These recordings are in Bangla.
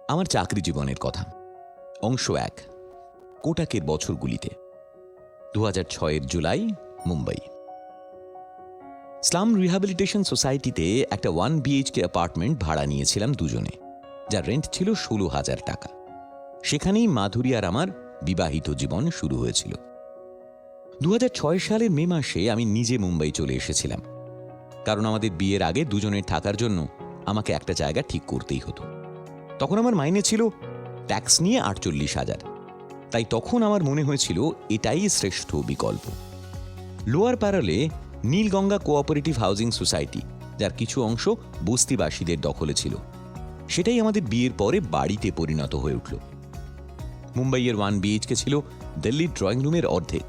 আমার চাকরি জীবনের কথা। অংশ 1, কোটাকের বছরগুলিতে। 2006 জুলাই, মুম্বাই। স্লাম রিহ্যাবিলিটেশন সোসাইটিতে একটা 1 BHK অ্যাপার্টমেন্ট ভাড়া নিয়েছিলাম দুজনে, যার রেন্ট ছিল 16,000 টাকা। সেখানেই মাধুরী আর আমার বিবাহিত জীবন শুরু হয়েছিল। 2006 সালের মে মাসে আমি নিজে মুম্বাই চলে এসেছিলাম, কারণ আমাদের বিয়ের আগে দুজনের থাকার জন্য আমাকে একটা জায়গা ঠিক করতেই হতো। তখন আমার মাইনে ছিল ট্যাক্স নিয়ে 48,000। তাই তখন আমার মনে হয়েছিল এটাই শ্রেষ্ঠ বিকল্প। লোয়ার প্যারালে নীলগঙ্গা কোঅপারেটিভ হাউজিং সোসাইটি, যার কিছু অংশ বস্তিবাসীদের দখলে ছিল, সেটাই আমাদের বিয়ের পরে বাড়িতে পরিণত হয়ে উঠল। মুম্বাইয়ের 1 BHK ছিল দিল্লির ড্রয়িং রুমের অর্ধেক।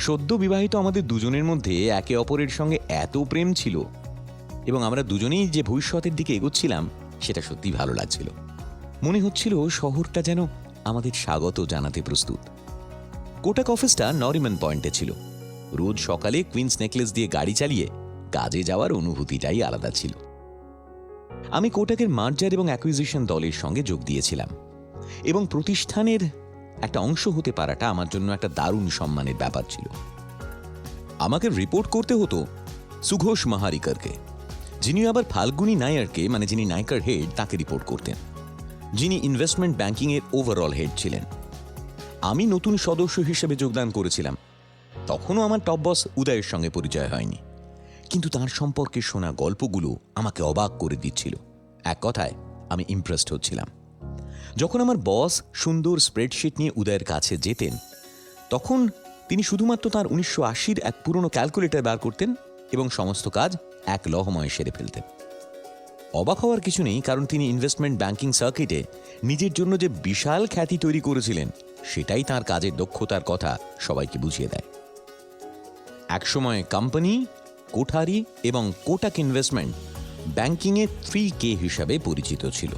সদ্য বিবাহিত আমাদের দুজনের মধ্যে একে অপরের সঙ্গে এত প্রেম ছিল এবং আমরা দুজনেই যে ভবিষ্যতের দিকে এগোচ্ছিলাম, সেটা সত্যি ভালো লাগছিল। মনে হচ্ছিল শহরটা যেন আমাদের স্বাগত জানাতে প্রস্তুত। কোটাক অফিসটা নরিম্যান পয়েন্টে ছিল। রোজ সকালে কুইন্স নেকলেস দিয়ে গাড়ি চালিয়ে কাজে যাওয়ার অনুভূতিটাই আলাদা ছিল। আমি কোটাকের মার্জার এবং অ্যাকুইজিশন দলের সঙ্গে যোগ দিয়েছিলাম এবং প্রতিষ্ঠানের একটা অংশ হতে পারাটা আমার জন্য একটা দারুণ সম্মানের ব্যাপার ছিল। আমাকে রিপোর্ট করতে হতো সুঘোষ মাহারিকারকে, যিনি আবার ফাল্গুনী নায়ারকে, মানে যিনি নায়িকার হেড, তাকে রিপোর্ট করতেন, যিনি ইনভেস্টমেন্ট ব্যাংকিংয়ের ওভারঅল হেড ছিলেন। আমি নতুন সদস্য হিসেবে যোগদান করেছিলাম। তখনও আমার টপ বস উদয়ের সঙ্গে পরিচয় হয়নি, কিন্তু তার সম্পর্কে শোনা গল্পগুলো আমাকে অবাক করে দিচ্ছিল। এক কথায়, আমি ইমপ্রেসড হচ্ছিলাম। যখন আমার বস সুন্দর স্প্রেডশিট নিয়ে উদয়ের কাছে যেতেন, তখন তিনি শুধুমাত্র তার 1980-র এক পুরনো ক্যালকুলেটর বার করতেন এবং সমস্ত কাজ এক লহময় সেরে ফেলতেন। অবাক হওয়ার কিছু নেই, কারণ তিনি ইনভেস্টমেন্ট ব্যাংকিং সার্কিটে নিজের জন্য যে বিশাল খ্যাতি তৈরি করেছিলেন, সেটাই তার কাজের দক্ষতার কথা সবাইকে বুঝিয়ে দেয়। একসময় কোম্পানি, কোঠারি এবং কোটাক ইনভেস্টমেন্ট ব্যাংকিংয়ে 3K হিসাবে পরিচিত ছিল।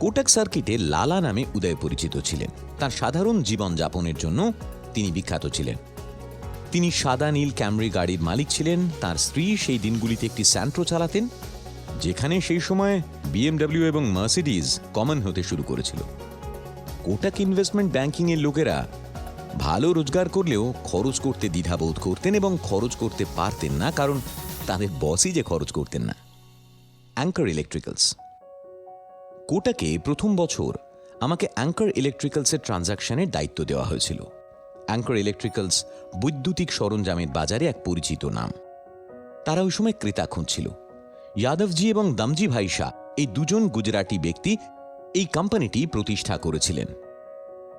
কোটাক সার্কিটে লালা নামে উদয় পরিচিত ছিলেন। তার সাধারণ জীবনযাপনের জন্য তিনি বিখ্যাত ছিলেন। তিনি সাদা নীল ক্যামরি গাড়ির মালিক ছিলেন। তার স্ত্রী সেই দিনগুলিতে একটি স্যান্ট্রো চালাতেন, যেখানে সেই সময় BMW এবং মার্সিডিজ কমন হতে শুরু করেছিল। কোটাক ইনভেস্টমেন্ট ব্যাংকিংয়ের লোকেরা ভালো রোজগার করলেও খরচ করতে দ্বিধাবোধ করতেন এবং খরচ করতে পারতেন না, কারণ তাদের বসই যে খরচ করতেন না। Anchor electricals. কোটাকে প্রথম বছর আমাকে অ্যাঙ্কার ইলেকট্রিক্যালসের ট্রানজাকশনের দায়িত্ব দেওয়া হয়েছিল। অ্যাঙ্কার ইলেকট্রিক্যালস বৈদ্যুতিক সরঞ্জামের বাজারে এক পরিচিত নাম। তারা ওই সময় ক্রেতা খুঁজছিল। যাদবজি এবং দামজি ভাই শাহ, এই দুজন গুজরাটি ব্যক্তি এই কোম্পানিটি প্রতিষ্ঠা করেছিলেন।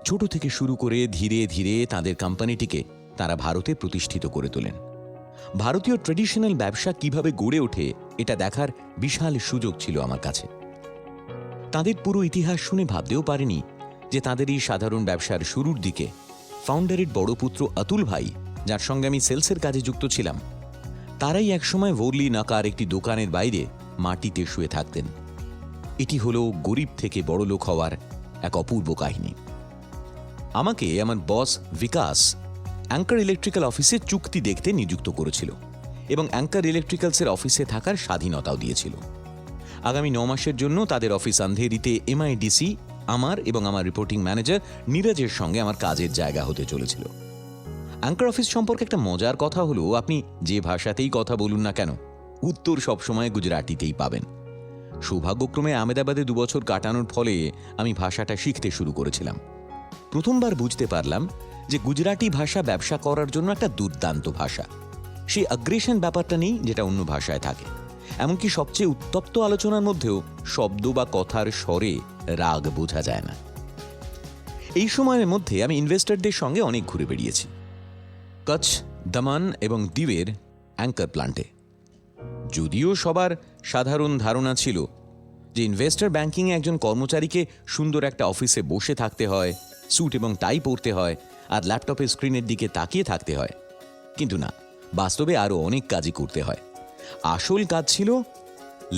ছোট থেকে শুরু করে ধীরে ধীরে তাদের কোম্পানিটিকে তারা ভারতে প্রতিষ্ঠিত করে তোলেন। ভারতীয় ট্রেডিশনাল ব্যবসা কিভাবে গড়ে ওঠে, এটা দেখার বিশাল সুযোগ ছিল আমার কাছে। তাদের পুরো ইতিহাস শুনে ভাবতেও পারিনি যে তাদের এই সাধারণ ব্যবসার শুরুর দিকে ফাউন্ডারের বড় পুত্র অতুল ভাই, যার সঙ্গে আমি সেলসের কাজে যুক্ত ছিলাম, তারাই একসময় ভোরলি নাকার একটি দোকানের বাইরে মাটিতে শুয়ে থাকতেন। এটি হলো গরিব থেকে বড় লোক হওয়ার এক অপূর্ব কাহিনী। আমাকে আমার বস বিকাশ অ্যাঙ্কার ইলেকট্রিক্যাল অফিসে চুক্তি দেখতে নিযুক্ত করেছিল এবং অ্যাঙ্কার ইলেকট্রিক্যালসের অফিসে থাকার স্বাধীনতাও দিয়েছিল। আগামী 9 মাসের জন্য তাদের অফিস আন্ধেরিতে MIDC আমার এবং আমার রিপোর্টিং ম্যানেজার নীরজের সঙ্গে আমার কাজের জায়গা হতে চলেছিল। অ্যাঙ্কার অফিস সম্পর্কে একটা মজার কথা হলো, আপনি যে ভাষাতেই কথা বলুন না কেন, উত্তর সবসময় গুজরাটিতেই পাবেন। সৌভাগ্যক্রমে আহমেদাবাদে 2 বছর কাটানোর ফলে আমি ভাষাটা শিখতে শুরু করেছিলাম। প্রথমবার বুঝতে পারলাম যে গুজরাটি ভাষা ব্যবসা করার জন্য একটা দুর্দান্ত ভাষা। সেই অ্যাগ্রেশন ব্যাপারটা নেই যেটা অন্য ভাষায় থাকে। এমনকি সবচেয়ে উত্তপ্ত আলোচনার মধ্যেও শব্দ বা কথার স্বরে রাগ বোঝা যায় না। এই সময়ের মধ্যে আমি ইনভেস্টরদের সঙ্গে অনেক ঘুরে বেড়িয়েছি, কচ্ছ, দমন এবং দিউয়ের অ্যাঙ্কার প্লান্টে। যদিও সবার সাধারণ ধারণা ছিল যে ইনভেস্টর ব্যাংকিংয়ে একজন কর্মচারীকে সুন্দর একটা অফিসে বসে থাকতে হয়, স্যুট এবং টাই পরতে হয় আর ল্যাপটপের স্ক্রিনের দিকে তাকিয়ে থাকতে হয়, কিন্তু না, বাস্তবে আরও অনেক কাজই করতে হয়। আসল কাজ ছিল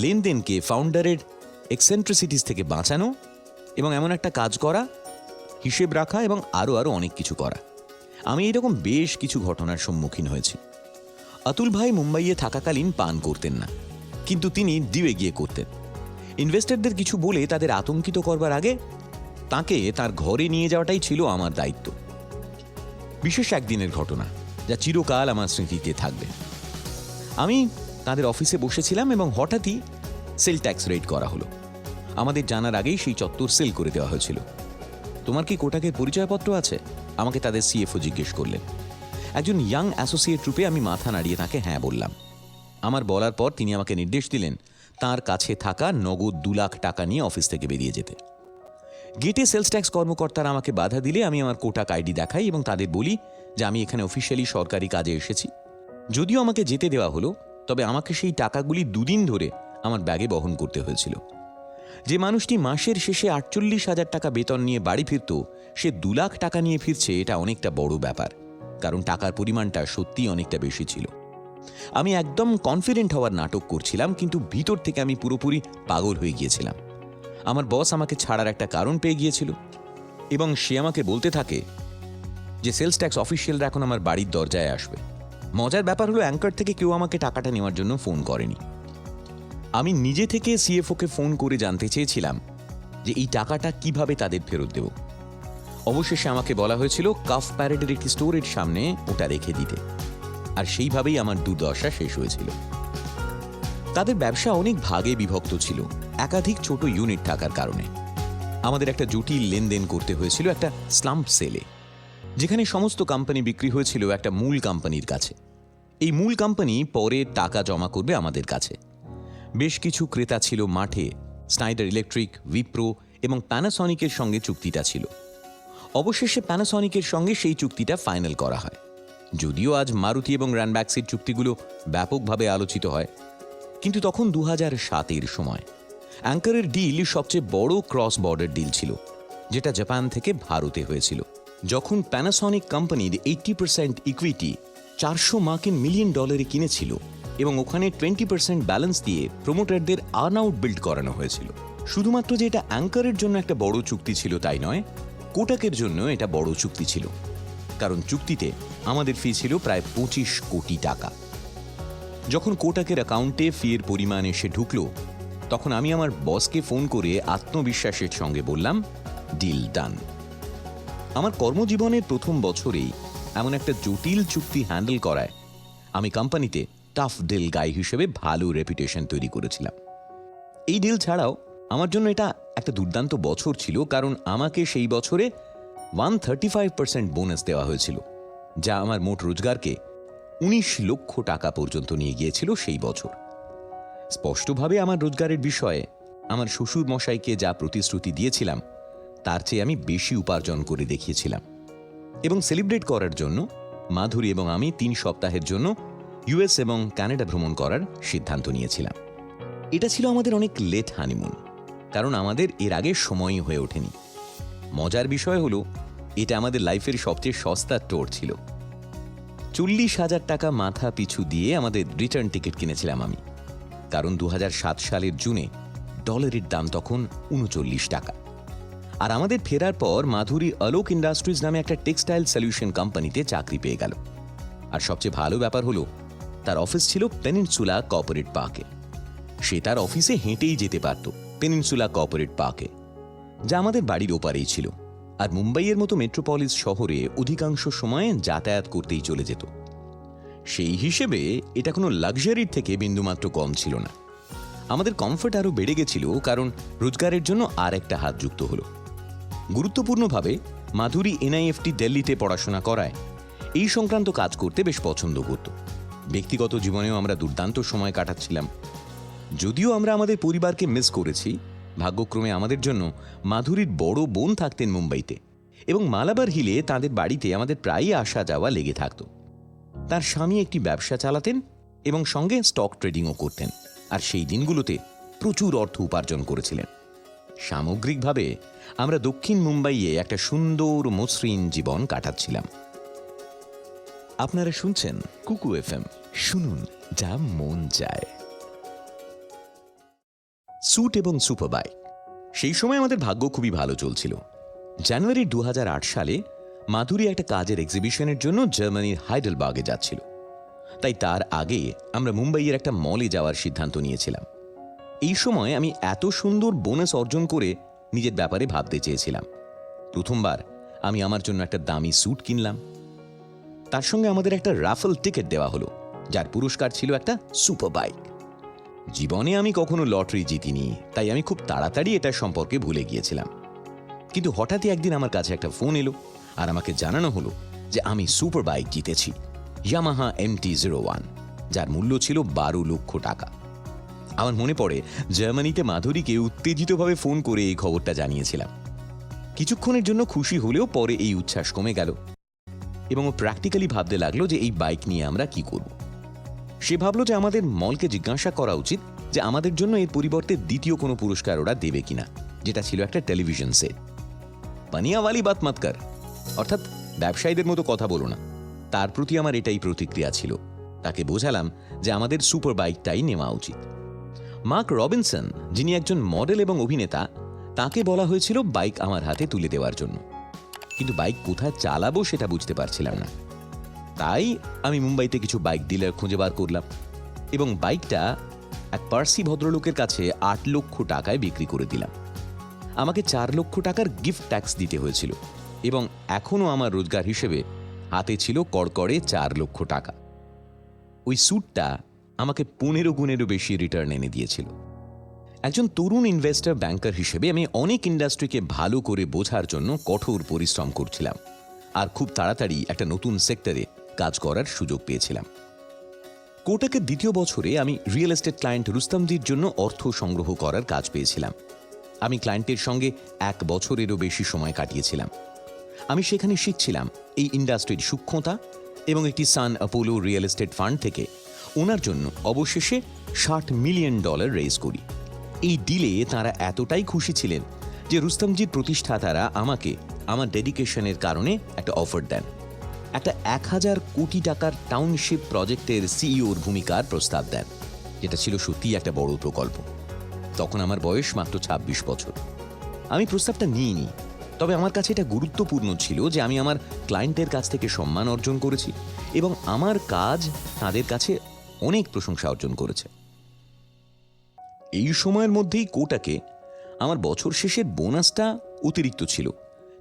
লেনদেনকে ফাউন্ডারের এক্সেন্ট্রিসিটিস থেকে বাঁচানো এবং এমন একটা কাজ করা, হিসেব রাখা এবং আরও অনেক কিছু করা। আমি এরকম বেশ কিছু ঘটনার সম্মুখীন হয়েছি। অতুল ভাই মুম্বাইয়ে থাকাকালীন পান করতেন না, কিন্তু তিনি ডিউয়ে গিয়ে করতেন ইনভেস্টরদের কিছু বলে তাদের আতঙ্কিত করবার আগে তাকে তার ঘরে নিয়ে যাওয়াটাই ছিল আমার দায়িত্ব। বিশেষ একদিনের ঘটনা, যা চিরকাল আমার স্মৃতিতে থাকবে। আমি তাদের অফিসে বসেছিলাম এবং হঠাৎই সেল ট্যাক্স রেড করা হলো। আমাদের জানার আগেই সেই চত্বর সেল করে দেওয়া হয়েছিল। তোমার কি কোটাকের পরিচয়পত্র আছে? আমাকে তাদের সিএফও জিজ্ঞেস করলেন। একজন ইয়াং অ্যাসোসিয়েট রূপে আমি মাথা নাড়িয়ে তাকে হ্যাঁ বললাম। আমার বলার পর তিনি আমাকে নির্দেশ দিলেন তার কাছে থাকা নগদ 2 লাখ টাকা নিয়ে অফিস থেকে বেরিয়ে যেতে। গেটে সেলস ট্যাক্স কর্মকর্তারা আমাকে বাধা দিলে আমি আমার কোটাক আইডি দেখাই এবং তাদের বলি যে আমি এখানে অফিসিয়ালি সরকারি কাজে এসেছি। যদিও আমাকে যেতে দেওয়া হলো, তবে আমাকে সেই টাকাগুলি 2 দিন ধরে আমার ব্যাগে বহন করতে হয়েছিল। যে মানুষটি মাসের শেষে 48,000 টাকা বেতন নিয়ে বাড়ি ফিরত, সে 2 লাখ টাকা নিয়ে ফিরছে, এটা অনেকটা বড় ব্যাপার, কারণ টাকার পরিমাণটা সত্যিই অনেকটা বেশি ছিল। আমি একদম কনফিডেন্ট হওয়ার নাটক করছিলাম, কিন্তু ভিতর থেকে আমি পুরোপুরি পাগল হয়ে গিয়েছিলাম। আমার বস আমাকে ছাড়ার একটা কারণ পেয়ে গিয়েছিল এবং সে আমাকে বলতে থাকে যে সেলস ট্যাক্স অফিসিয়ালরা এখন আমার বাড়ির দরজায় আসবে। মজার ব্যাপার হলো অ্যাঙ্কার থেকে কেউ আমাকে টাকাটা নেওয়ার জন্য ফোন করেনি। আমি নিজে থেকে সিএফওকে ফোন করে জানতে চেয়েছিলাম যে এই টাকাটা কিভাবে তাদের ফেরত দেব। অবশেষে আমাকে বলা হয়েছিল কাফ প্যারেডের একটি স্টোরের সামনে ওটা রেখে দিতে, আর সেইভাবেই আমার দুর্দশা শেষ হয়েছিল। তাদের ব্যবসা অনেক ভাগে বিভক্ত ছিল, একাধিক ছোট ইউনিট থাকার কারণে। আমাদের একটা জটিল লেনদেন করতে হয়েছিল একটা স্লাম্প সেলে, যেখানে সমস্ত কোম্পানি বিক্রি হয়েছিল একটা মূল কোম্পানির কাছে। এই মূল কোম্পানি পরে টাকা জমা করবে আমাদের কাছে। বেশ কিছু ক্রেতা ছিল মাঠে, স্নাইডার ইলেকট্রিক, উইপ্রো এবং প্যানাসনিকের সঙ্গে চুক্তিটা ছিল। অবশেষে প্যানাসনিকের সঙ্গে সেই চুক্তিটা ফাইনাল করা হয়। যদিও আজ মারুতি এবং রানব্যাক্সের চুক্তিগুলো ব্যাপকভাবে আলোচিত হয়, কিন্তু তখন 2007-এর সময় অ্যাঙ্কারের ডিল সবচেয়ে বড় ক্রস বর্ডার ডিল ছিল, যেটা জাপান থেকে ভারতে হয়েছিল। যখন প্যানাসনিক কোম্পানির 80% ইকুইটি $400 মিলিয়ন কিনেছিল এবং ওখানে 20% ব্যালেন্স দিয়ে প্রমোটারদের আর্ন আউট বিল্ড করানো হয়েছিল। শুধুমাত্র যে এটা অ্যাঙ্কারের জন্য একটা বড় চুক্তি ছিল তাই নয়, কোটাকের জন্য এটা বড় চুক্তি ছিল, কারণ চুক্তিতে আমাদের ফি ছিল প্রায় 25 কোটি টাকা। যখন কোটাকের অ্যাকাউন্টে ফির পরিমাণ এসে ঢুকল, তখন আমি আমার বসকে ফোন করে আত্মবিশ্বাসের সঙ্গে বললাম, ডিল ডান। আমার কর্মজীবনের প্রথম বছরেই এমন একটা জটিল চুক্তি হ্যান্ডেল করায় আমি কোম্পানিতে টাফ ডিল গাই হিসেবে ভালো রেপুটেশন তৈরি করেছিলাম। এই ডিল ছাড়াও আমার জন্য এটা একটা দুর্দান্ত বছর ছিল, কারণ আমাকে সেই বছরে 135% বোনাস দেওয়া হয়েছিল, যা আমার মোট রোজগারকে 19 লক্ষ টাকা পর্যন্ত নিয়ে গিয়েছিল সেই বছর। স্পষ্টভাবে আমার রোজগারের বিষয়ে আমার শ্বশুর মশাইকে যা প্রতিশ্রুতি দিয়েছিলাম তার চেয়ে আমি বেশি উপার্জন করে দেখিয়েছিলাম। এবং সেলিব্রেট করার জন্য মাধুরী এবং আমি 3 সপ্তাহের জন্য ইউএস এবং কানাডা ভ্রমণ করার সিদ্ধান্ত নিয়েছিলাম। এটা ছিল আমাদের অনেক লেট হানিমুন, কারণ আমাদের এর আগে সময়ই হয়ে ওঠেনি। মজার বিষয় হলো এটা আমাদের লাইফের সবচেয়ে সস্তা ট্যুর ছিল। 40,000 টাকা মাথা পিছু দিয়ে আমাদের রিটার্ন টিকিট কিনেছিলাম আমি, কারণ 2007 সালের জুনে ডলারের দাম তখন 39 টাকা। আর আমাদের ফেরার পর মাধুরী আলোক ইন্ডাস্ট্রিজ নামে একটা টেক্সটাইল সলিউশন কোম্পানিতে চাকরি পেয়ে গেল। আর সবচেয়ে ভালো ব্যাপার হলো তার অফিস ছিল পেনিনসুলা কর্পোরেট পার্কে। সে তার অফিসে হেঁটেই যেতে পারত পেনিনসুলা কর্পোরেট পার্কে, যা আমাদের বাড়ির ওপারেই ছিল। আর মুম্বাইয়ের মতো মেট্রোপলিস শহরে অধিকাংশ সময় যাতায়াত করতেই চলে যেত। সেই হিসেবে এটা কোনো লাক্সারির থেকে বিন্দুমাত্র কম ছিল না। আমাদের কমফর্ট আরও বেড়ে গেছিল, কারণ রোজগারের জন্য আর একটা হাত যুক্ত হলো। গুরুত্বপূর্ণভাবে মাধুরী এনআইএফটি দিল্লিতে পড়াশোনা করায় এই সংক্রান্ত কাজ করতে বেশ পছন্দ করত। ব্যক্তিগত জীবনেও আমরা দুর্দান্ত সময় কাটাচ্ছিলাম। যদিও আমরা আমাদের পরিবারকে মিস করেছি, ভাগ্যক্রমে আমাদের জন্য মাধুরীর বড় বোন থাকতেন মুম্বাইতে, এবং মালাবার হিলে তাদের বাড়িতে আমাদের প্রায়ই আসা যাওয়া লেগে থাকত। তার স্বামী একটি ব্যবসা চালাতেন এবং সঙ্গে স্টক ট্রেডিংও করতেন, আর সেই দিনগুলোতে প্রচুর অর্থ উপার্জন করেছিলেন। সামগ্রিকভাবে আমরা দক্ষিণ মুম্বাইয়ে একটা সুন্দর মসৃণ জীবন কাটাচ্ছিলাম। আপনারা শুনছেন কুকু এফএম, শুনুন যা মন চায়। স্যুট এবং সুপারবাইক। সেই সময় আমাদের ভাগ্য খুবই ভালো চলছিল। জানুয়ারি 2008 সালে মাধুরী একটা কাজের এক্সিবিশনের জন্য জার্মানির হাইডেলবার্গে যাচ্ছিল, তাই তার আগে আমরা মুম্বাইয়ের একটা মলে যাওয়ার সিদ্ধান্ত নিয়েছিলাম। এই সময় আমি এত সুন্দর বোনাস অর্জন করে নিজের ব্যাপারে ভাবতে চেয়েছিলাম। প্রথমবার আমি আমার জন্য একটা দামি স্যুট কিনলাম। তার সঙ্গে আমাদের একটা রাফেল টিকিট দেওয়া হলো, যার পুরস্কার ছিল একটা সুপার বাইক। জীবনে আমি কখনো লটারি জিতিনি, তাই আমি খুব তাড়াতাড়ি এটার সম্পর্কে ভুলে গিয়েছিলাম। কিন্তু হঠাৎই একদিন আমার কাছে একটা ফোন এলো আর আমাকে জানানো হলো যে আমি সুপার বাইক জিতেছি, ইয়ামাহা MT-01, যার মূল্য ছিল 12 লক্ষ টাকা। আমার মনে পড়ে জার্মানিতে মাধুরীকে উত্তেজিতভাবে ফোন করে এই খবরটা জানিয়েছিলাম। কিছুক্ষণের জন্য খুশি হলেও পরে এই উচ্ছ্বাস কমে গেল এবং ও প্র্যাকটিক্যালি ভাবতে লাগলো যে এই বাইক নিয়ে আমরা কি করব। সে ভাবলো যে আমাদের মলকে জিজ্ঞাসা করা উচিত যে আমাদের জন্য এর পরিবর্তে দ্বিতীয় কোনো পুরস্কার ওরা দেবে কিনা, যেটা ছিল একটা টেলিভিশন সেট। পানিয়াওয়ালি বাত মত কর, অর্থাৎ ব্যবসায়ীদের মতো কথা বলো না। তার প্রতি আমার এটাই প্রতিক্রিয়া ছিল। তাকে বোঝালাম যে আমাদের সুপার বাইকটাই নেওয়া উচিত। মার্ক রবিনসন, যিনি একজন মডেল এবং অভিনেতা, তাকে বলা হয়েছিল বাইক আমার হাতে তুলে দেওয়ার জন্য, কিন্তু বাইক কোথায় চালাবো সেটা বুঝতে পারছিলাম না। তাই আমি মুম্বাইতে কিছু বাইক ডিলার খুঁজে বার করলাম এবং বাইকটা এক পার্সি ভদ্রলোকের কাছে 8 লক্ষ টাকায় বিক্রি করে দিলাম। আমাকে 4 লক্ষ টাকার গিফট ট্যাক্স দিতে হয়েছিল এবং এখনও আমার রোজগার হিসেবে হাতে ছিল কড়কড়ে 4 লক্ষ টাকা। ওই স্যুটটা আমাকে 15 গুণেরও বেশি রিটার্ন এনে দিয়েছিল। একজন তরুণ ইনভেস্টর ব্যাংকার হিসেবে আমি অনেক ইন্ডাস্ট্রিকে ভালো করে বোঝার জন্য কঠোর পরিশ্রম করছিলাম আর খুব তাড়াতাড়ি একটা নতুন সেক্টরে কাজ করার সুযোগ পেয়েছিলাম। কোটাকের দ্বিতীয় বছরে আমি রিয়েল এস্টেট ক্লায়েন্ট রুস্তমজির জন্য অর্থ সংগ্রহ করার কাজ পেয়েছিলাম। আমি ক্লায়েন্টের সঙ্গে 1 বছরেরও বেশি সময় কাটিয়েছিলাম। আমি সেখানে শিখছিলাম এই ইন্ডাস্ট্রির সূক্ষ্মতা এবং একটি সান অ্যাপোলো রিয়েল এস্টেট ফান্ড থেকে ওনার জন্য অবশেষে $60 মিলিয়ন রেজ করি। এই ডিলে তাঁরা এতটাই খুশি ছিলেন যে রুস্তমজির প্রতিষ্ঠাতারা আমাকে আমার ডেডিকেশনের কারণে একটা অফার দেন, একটা 1000 কোটি টাকার টাউনশিপ প্রজেক্টের সিইওর ভূমিকার প্রস্তাব দেন, যেটা ছিল সত্যিই একটা বড় প্রকল্প। তখন আমার বয়স মাত্র 26 বছর। আমি প্রস্তাবটা নিইনি, তবে আমার কাছে এটা গুরুত্বপূর্ণ ছিল যে আমি আমার ক্লায়েন্টের কাছ থেকে সম্মান অর্জন করেছি এবং আমার কাজ তাদের কাছে অনেক প্রশংসা অর্জন করেছে। এই সময়ের মধ্যেই কোটাকে আমার বছর শেষের বোনাসটা অতিরিক্ত ছিল,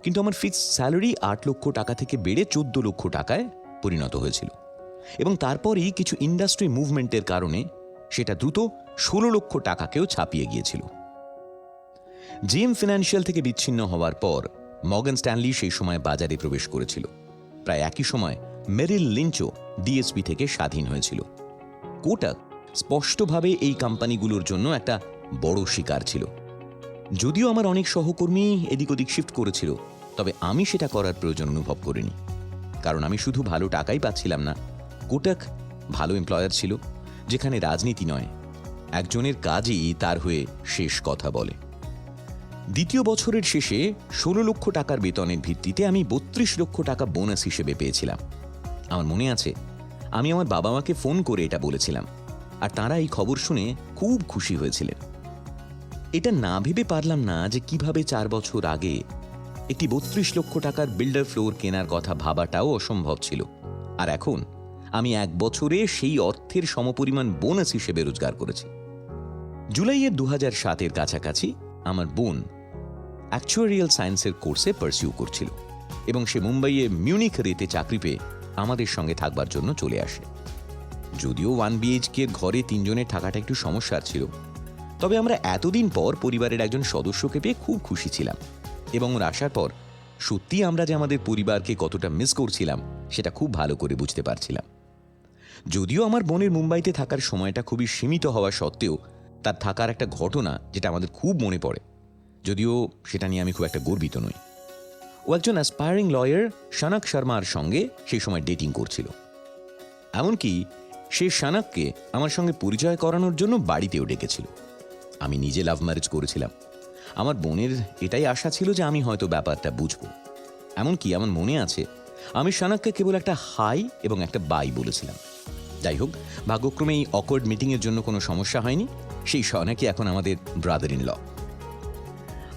কিন্তু আমার ফিক্সড স্যালারি 8 লক্ষ টাকা থেকে বেড়ে 14 লক্ষ টাকায় পরিণত হয়েছিল এবং তারপরেই কিছু ইন্ডাস্ট্রি মুভমেন্টের কারণে সেটা দ্রুত 16 লক্ষ টাকাকেও ছাপিয়ে গিয়েছিল। জিএম ফিনান্সিয়াল থেকে বিচ্ছিন্ন হওয়ার পর মর্গান স্ট্যানলি সেই সময় বাজারে প্রবেশ করেছিল। প্রায় একই সময় মেরিল লিঞ্চও ডিএসপি থেকে স্বাধীন হয়েছিল। কোটাক স্পষ্টভাবে এই কোম্পানিগুলোর জন্য একটা বড় শিকার ছিল। যদিও আমার অনেক সহকর্মী এদিক ওদিক শিফট করেছিল, তবে আমি সেটা করার প্রয়োজন অনুভব করিনি, কারণ আমি শুধু ভালো টাকাই পাচ্ছিলাম না, কোটাক ভালো এমপ্লয়ার ছিল, যেখানে রাজনীতি নয়, একজনের কাজই তার হয়ে শেষ কথা বলে। দ্বিতীয় বছরের শেষে 16 লক্ষ টাকার বেতনের ভিত্তিতে আমি 32 লক্ষ টাকা বোনাস হিসেবে পেয়েছিলাম। আমার মনে আছে আমি আমার বাবা মাকে ফোন করে এটা বলেছিলাম, আর তাঁরা এই খবর শুনে খুব খুশি হয়েছিলেন। এটা না ভেবে পারলাম না যে কিভাবে 4 বছর আগে একটি 32 লক্ষ টাকার বিল্ডার ফ্লোর কেনার কথা ভাবাটাও অসম্ভব ছিল, আর এখন আমি 1 বছরে সেই অর্থের সমপরিমাণ বোনাস হিসেবে রোজগার করেছি। জুলাইয়ের 2007-এর কাছাকাছি আমার বোন অ্যাকচুয়ারিয়াল সায়েন্সের কোর্সে পারসিউ করছিল এবং সে মুম্বাইয়ে মিউনিখ রেতে চাকরি পেয়ে আমাদের সঙ্গে থাকবার জন্য চলে আসে। যদিও 1 BHK ঘরে 3 জনের থাকাটা একটু সমস্যার ছিল, তবে আমরা এতদিন পর পরিবারের একজন সদস্যকে পেয়ে খুব খুশি ছিলাম এবং ওর আসার পর সত্যি আমরা যে আমাদের পরিবারকে কতটা মিস করছিলাম সেটা খুব ভালো করে বুঝতে পারছিলাম। যদিও আমার বোনের মুম্বাইতে থাকার সময়টা খুবই সীমিত হওয়া সত্ত্বেও তার থাকার একটা ঘটনা যেটা আমাদের খুব মনে পড়ে, যদিও সেটা নিয়ে আমি খুব একটা গর্বিত নই। ও একজন অ্যাসপায়ারিং লয়ার শানাক শর্মার সঙ্গে সেই সময় ডেটিং করছিল। এমনকি সে শানাককে আমার সঙ্গে পরিচয় করানোর জন্য বাড়িতেও ডেকেছিল। আমি নিজে লাভ ম্যারেজ করেছিলাম। আমার বোনের এটাই আশা ছিল যে আমি হয়তো ব্যাপারটা বুঝব। এমনকি আমার মনে আছে আমি শানাককে কেবল একটা হাই এবং একটা বাই বলেছিলাম। যাই হোক, ভাগ্যক্রমে এই অকওয়ার্ড মিটিংয়ের জন্য কোনো সমস্যা হয়নি। সেই শানাকই এখন আমাদের ব্রাদার ইন ল।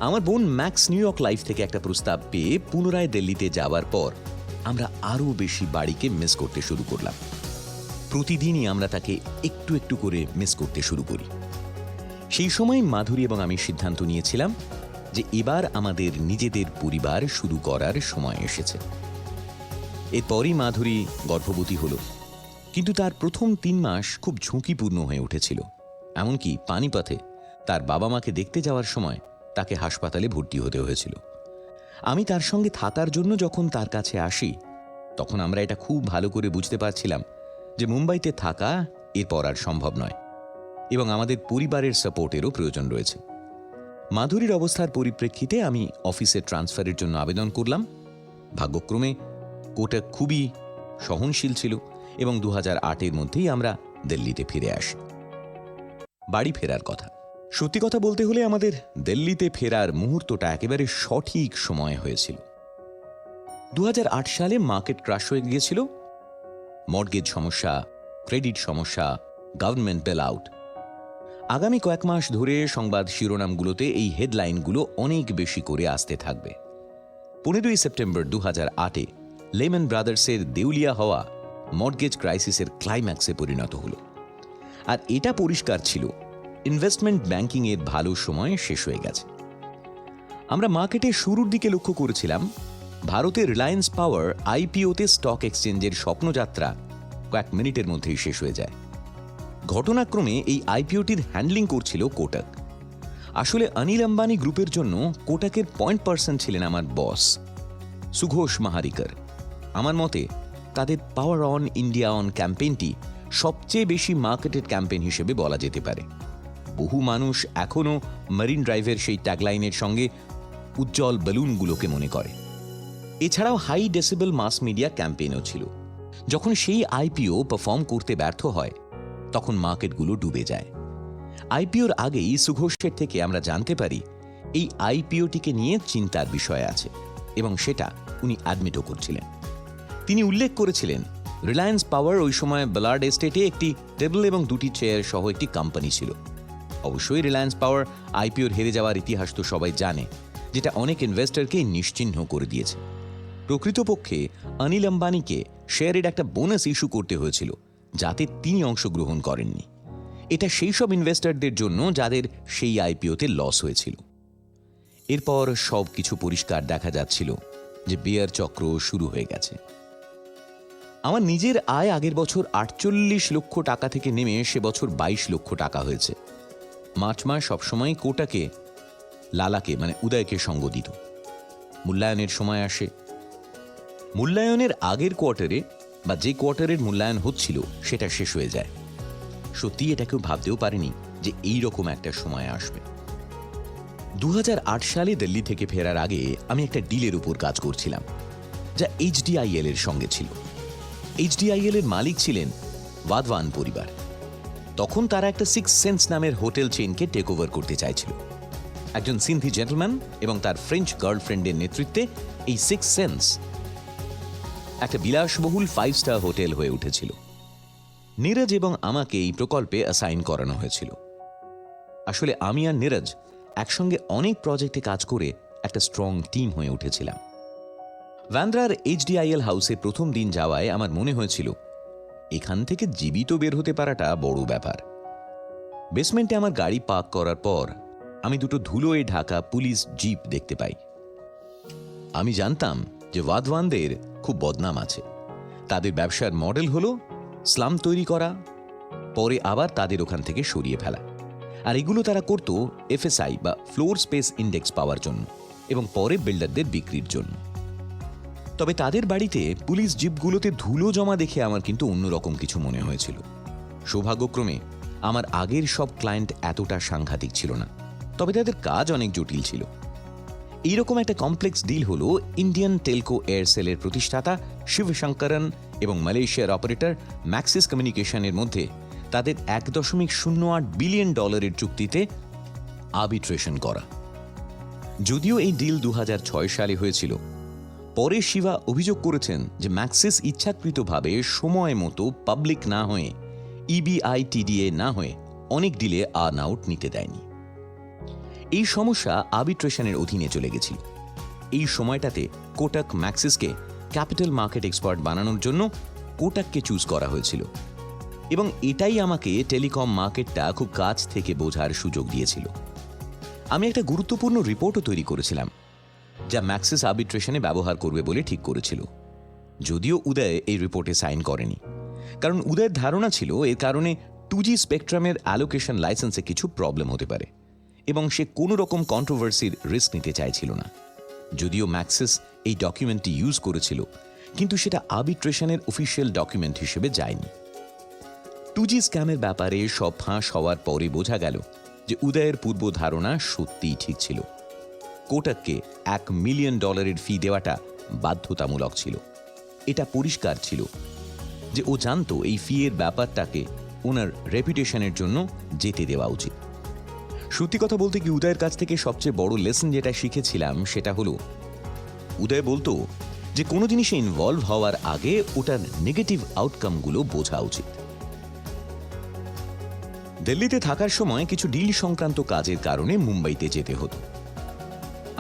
আমার বোন ম্যাক্স নিউ ইয়র্ক লাইফ থেকে একটা প্রস্তাব পেয়ে পুনরায় দিল্লিতে যাওয়ার পর আমরা আরও বেশি বাড়িকে মিস করতে শুরু করলাম। প্রতিদিনই আমরা তাকে একটু একটু করে মিস করতে শুরু করি। সেই সময় মাধুরী এবং আমি সিদ্ধান্ত নিয়েছিলাম যে এবার আমাদের নিজেদের পরিবার শুরু করার সময় এসেছে। এরপরই মাধুরী গর্ভবতী হল, কিন্তু তার প্রথম 3 মাস খুব ঝুঁকিপূর্ণ হয়ে উঠেছিল। এমনকি পানিপথে তার বাবা মাকে দেখতে যাওয়ার সময় তাকে হাসপাতালে ভর্তি হতে হয়েছিল। আমি তার সঙ্গে থাকার জন্য যখন তার কাছে আসি, তখন আমরা এটা খুব ভালো করে বুঝতে পারছিলাম যে মুম্বাইতে থাকা এরপর আর সম্ভব নয় এবং আমাদের পরিবারের সাপোর্টেরও প্রয়োজন রয়েছে। মাধুরীর অবস্থার পরিপ্রেক্ষিতে আমি অফিসের ট্রান্সফারের জন্য আবেদন করলাম। ভাগ্যক্রমে কোটাক খুবই সহনশীল ছিল এবং 2008-এর মধ্যেই আমরা দিল্লিতে ফিরে আসি। বাড়ি ফেরার কথা, সত্যি কথা বলতে হলে আমাদের দিল্লিতে ফেরার মুহূর্তটা একেবারে সঠিক সময় হয়েছিল। 2008 সালে মার্কেট ক্রাশ হয়ে গিয়েছিল। মর্টগেজ সমস্যা, ক্রেডিট সমস্যা, গভর্নমেন্ট বেল আউট। আগামী কয়েক মাস ধরে সংবাদ শিরোনামগুলোতে এই হেডলাইনগুলো অনেক বেশি করে আসতে থাকবে। 15ই সেপ্টেম্বর 2008-এ লেমন ব্রাদার্সের দেউলিয়া হওয়া মর্টগেজ ক্রাইসিসের ক্লাইম্যাক্সে পরিণত হল। আর এটা পরিষ্কার ছিল ইনভেস্টমেন্ট ব্যাংকিংয়ের ভালো সময় শেষ হয়ে গেছে। আমরা মার্কেটের শুরুর দিকে লক্ষ্য করেছিলাম ভারতের রিলায়েন্স পাওয়ার আইপিওতে স্টক এক্সচেঞ্জের স্বপ্নযাত্রা কয়েক মিনিটের মধ্যেই শেষ হয়ে যায়। ঘটনাক্রমে এই আইপিওটির হ্যান্ডলিং করছিল কোটাক। আসলে অনিল আম্বানি গ্রুপের জন্য কোটাকের পয়েন্ট পার্সন ছিলেন আমার বস সুঘোষ মাহারিকার। আমার মতে তাদের পাওয়ার অন ইন্ডিয়া অন ক্যাম্পেইনটি সবচেয়ে বেশি মার্কেটেড ক্যাম্পেইন হিসেবে বলা যেতে পারে। বহু মানুষ এখনও মারিন ড্রাইভের সেই ট্যাগলাইনের সঙ্গে উজ্জ্বল বেলুনগুলোকে মনে করে। এছাড়াও হাই ডেসিবেল মাস মিডিয়া ক্যাম্পেইনও ছিল। যখন সেই আইপিও পারফর্ম করতে ব্যর্থ হয়, তখন মার্কেটগুলো ডুবে যায়। আইপিওর আগেই সুঘোষের থেকে আমরা জানতে পারি এই আইপিওটিকে নিয়ে চিন্তার বিষয় আছে এবং সেটা উনি অ্যাডমিটও করছিলেন। তিনি উল্লেখ করেছিলেন রিলায়েন্স পাওয়ার ওই সময় বালার্ড এস্টেটে একটি টেবিল এবং 2টি চেয়ার সহ একটি কোম্পানি ছিল। অবশ্যই রিলায়েন্স পাওয়ার আইপিওর হেরে যাওয়ার ইতিহাস তো সবাই জানে, যেটা অনেক ইনভেস্টরকে নিশ্চিহ্ন করে দিয়েছে। প্রকৃতপক্ষে অনিল আম্বানিকে শেয়ারের একটা বোনাস ইস্যু করতে হয়েছিল, যাতে তিনি অংশগ্রহণ করেননি। এটা সেই সব ইনভেস্টরদের জন্য যাদের সেই আইপিওতে লস হয়েছিল। এরপর সব কিছু পরিষ্কার দেখা যাচ্ছিল যে বিয়ার চক্র শুরু হয়ে গেছে। আমার নিজের আয় আগের বছর 48 লক্ষ টাকা থেকে নেমে সে বছর 22 লক্ষ টাকা হয়েছে। মার্চ মাস সবসময় কোটাকে লালাকে মানে উদয়কে সঙ্গ দিত। মূল্যায়নের সময় আসে। মূল্যায়নের আগের কোয়ার্টারে বা যে কোয়ার্টারের মূল্যায়ন হচ্ছিল সেটা শেষ হয়ে যায়। সত্যি এটা কেউ ভাবতেও পারেনি যে এই রকম একটা সময় আসবে। 2008 সালে দিল্লি থেকে ফেরার আগে আমি একটা ডিলের উপর কাজ করছিলাম, যা HDIL এর সঙ্গে ছিল। HDIL এর মালিক ছিলেন ওয়াধওয়ান পরিবার। তখন তারা একটা 6 সেন্স নামের হোটেল চেইনকে টেক ওভার করতে চাইছিল। একজন সিন্ধি জেন্টলম্যান এবং তার ফ্রেঞ্চ গার্লফ্রেন্ডের নেতৃত্বে এই 6 সেন্স একটা বিলাসবহুল 5 স্টার হোটেল হয়ে উঠেছিল। নীরজ এবং আমাকে এই প্রকল্পে অ্যাসাইন করানো হয়েছিল। আসলে আমি আর নীরজ একসঙ্গে অনেক প্রজেক্টে কাজ করে একটা স্ট্রং টিম হয়ে উঠেছিলাম। বান্দ্রার HDIL হাউসে প্রথম দিন যাওয়ায় আমার মনে হয়েছিল এখান থেকে জীবিত বের হতে পারাটা বড় ব্যাপার। বেসমেন্টে আমার গাড়ি পার্ক করার পর আমি দুটো ধুলোয় ঢাকা পুলিশ জিপ দেখতে পাই। আমি জানতাম যে ওয়াধওয়ানদের খুব বদনাম আছে। তাদের ব্যবসার মডেল হলো স্লাম তৈরি করা, পরে আবার তাদের ওখান থেকে সরিয়ে ফেলা। আর এগুলো তারা করত FSI বা ফ্লোর স্পেস ইন্ডেক্স পাওয়ার জন্য এবং পরে বিল্ডারদের বিক্রির জন্য। তবে তাদের বাড়িতে পুলিশ জিপগুলোতে ধুলো জমা দেখে আমার কিন্তু অন্যরকম কিছু মনে হয়েছিল। সৌভাগ্যক্রমে আমার আগের সব ক্লায়েন্ট এতটা সাংঘাতিক ছিল না, তবে তাদের কাজ অনেক জটিল ছিল। এইরকম একটা কমপ্লেক্স ডিল হলো ইন্ডিয়ান টেলকো এয়ারসেলের প্রতিষ্ঠাতা শিবশঙ্করন এবং মালয়েশিয়ার অপারেটর ম্যাক্সিস কমিউনিকেশনের মধ্যে তাদের $1.08 বিলিয়ন চুক্তিতে আর্বিট্রেশন করা। যদিও এই ডিল 2006 সালে হয়েছিল, পরে শিবা অভিযোগ করেছেন যে ম্যাক্সিস ইচ্ছাকৃতভাবে সময় মতো পাবলিক না হয়ে EBITDA না হয়ে অনেক ডিলে আর্ন আউট নিতে দেয়নি। এই সমস্যা আর্বিট্রেশনের অধীনে চলে গেছিল। এই সময়টাতে কোটাক ম্যাক্সিসকে ক্যাপিটাল মার্কেট এক্সপার্ট বানানোর জন্য কোটাককে চুজ করা হয়েছিল। এবং এটাই আমাকে টেলিকম মার্কেটটা খুব কাছ থেকে বোঝার সুযোগ দিয়েছিল। আমি একটা গুরুত্বপূর্ণ রিপোর্টও তৈরি করেছিলাম, যা ম্যাক্সিস আর্বিট্রেশনে ব্যবহার করবে বলে ঠিক করেছিল। যদিও উদয় এই রিপোর্টে সাইন করেনি, কারণ উদয়ের ধারণা ছিল এর কারণে 2G স্পেকট্রামের অ্যালোকেশন লাইসেন্সে কিছু প্রবলেম হতে পারে এবং সে কোনো রকম কন্ট্রোভার্সির রিস্ক নিতে চাইছিল না। যদিও ম্যাক্সিস এই ডকুমেন্টটি ইউজ করেছিল, কিন্তু সেটা আর্বিট্রেশনের অফিসিয়াল ডকুমেন্ট হিসেবে যায়নি। 2G স্ক্যামের ব্যাপারে সব ফাঁস হওয়ার পরে বোঝা গেল যে উদয়ের পূর্ব ধারণা সত্যিই ঠিক ছিল। কোটাককে $1 মিলিয়ন ফি দেওয়াটা বাধ্যতামূলক ছিল। এটা পরিষ্কার ছিল যে ও জানতো এই ফি এর ব্যাপারটাকে ওনার রেপুটেশনের জন্য যেতে দেওয়া উচিত। সত্যি কথা বলতে কি, উদয়ের কাছ থেকে সবচেয়ে বড় লেসন যেটা শিখেছিলাম সেটা হলো, উদয় বলতো যে কোনো জিনিসে ইনভলভ হওয়ার আগে ওটার নেগেটিভ আউটকামগুলো বোঝা উচিত। দিল্লিতে থাকার সময় কিছু ডিল সংক্রান্ত কাজের কারণে মুম্বাইতে যেতে হতো।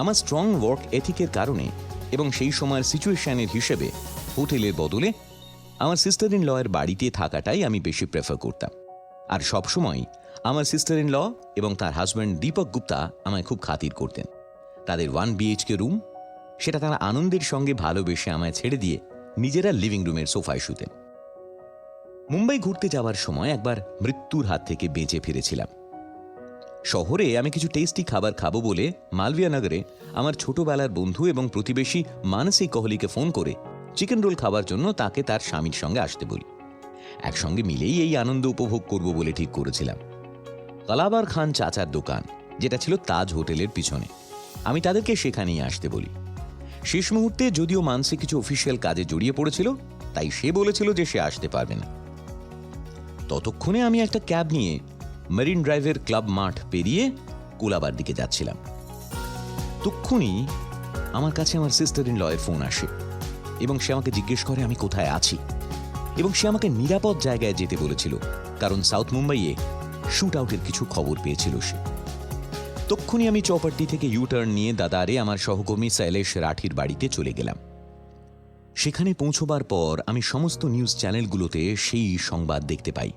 আমার স্ট্রং ওয়ার্ক এথিকের কারণে এবং সেই সময়ের সিচুয়েশনের হিসেবে হোটেলের বদলে আমার সিস্টার ইন লয়ের বাড়িতে থাকাটাই আমি বেশি প্রেফার করতাম। আর সবসময় আমার সিস্টার ইন ল এবং তার হাজব্যান্ড দীপক গুপ্তা আমায় খুব খাতির করতেন। তাদের 1 BHK রুম, সেটা তারা আনন্দের সঙ্গে ভালোবেসে আমায় ছেড়ে দিয়ে নিজেরা লিভিং রুমের সোফায় শুতেন। মুম্বাই ঘুরতে যাওয়ার সময় একবার মৃত্যুর হাত থেকে বেঁচে ফিরেছিলাম। শহরে আমি কিছু টেস্টি খাবার খাবো বলে মালভিয়া নগরে আমার ছোটবেলার বন্ধু এবং প্রতিবেশী মানসী কোহলিকে ফোন করে চিকেন রোল খাওয়ার জন্য তাকে তার স্বামীর সঙ্গে আসতে বলি। একসঙ্গে মিলেই এই আনন্দ উপভোগ করব বলে ঠিক করেছিলাম। কালাবার খান চাচার দোকান, যেটা ছিল তাজ হোটেলের পিছনে, আমি তাদেরকে সেখানেই আসতে বলি। শেষ মুহূর্তে যদিও মানসী কিছু অফিসিয়াল কাজে জড়িয়ে পড়েছিল, তাই সে বলেছিল যে সে আসতে পারবে না। ততক্ষণে আমি একটা ক্যাব নিয়ে মেরিন ড্রাইভের ক্লাব মাঠ পেরিয়ে কোলাবার দিকে যাচ্ছিলাম। তক্ষুনি আমার কাছে আমার সিস্টার ইন লয়ের ফোন আসে এবং সে আমাকে জিজ্ঞেস করে আমি কোথায় আছি, এবং সে আমাকে নিরাপদ জায়গায় যেতে বলেছিল, কারণ সাউথ মুম্বাইয়ে শুট আউটের কিছু খবর পেয়েছিল সে। তক্ষুনি আমি চৌপাট্টি থেকে ইউটার্ন নিয়ে দাদারে আমার সহকর্মী শৈলেশ রাঠির বাড়িতে চলে গেলাম। সেখানে পৌঁছবার পর আমি সমস্ত নিউজ চ্যানেলগুলোতে সেই সংবাদ দেখতে পাই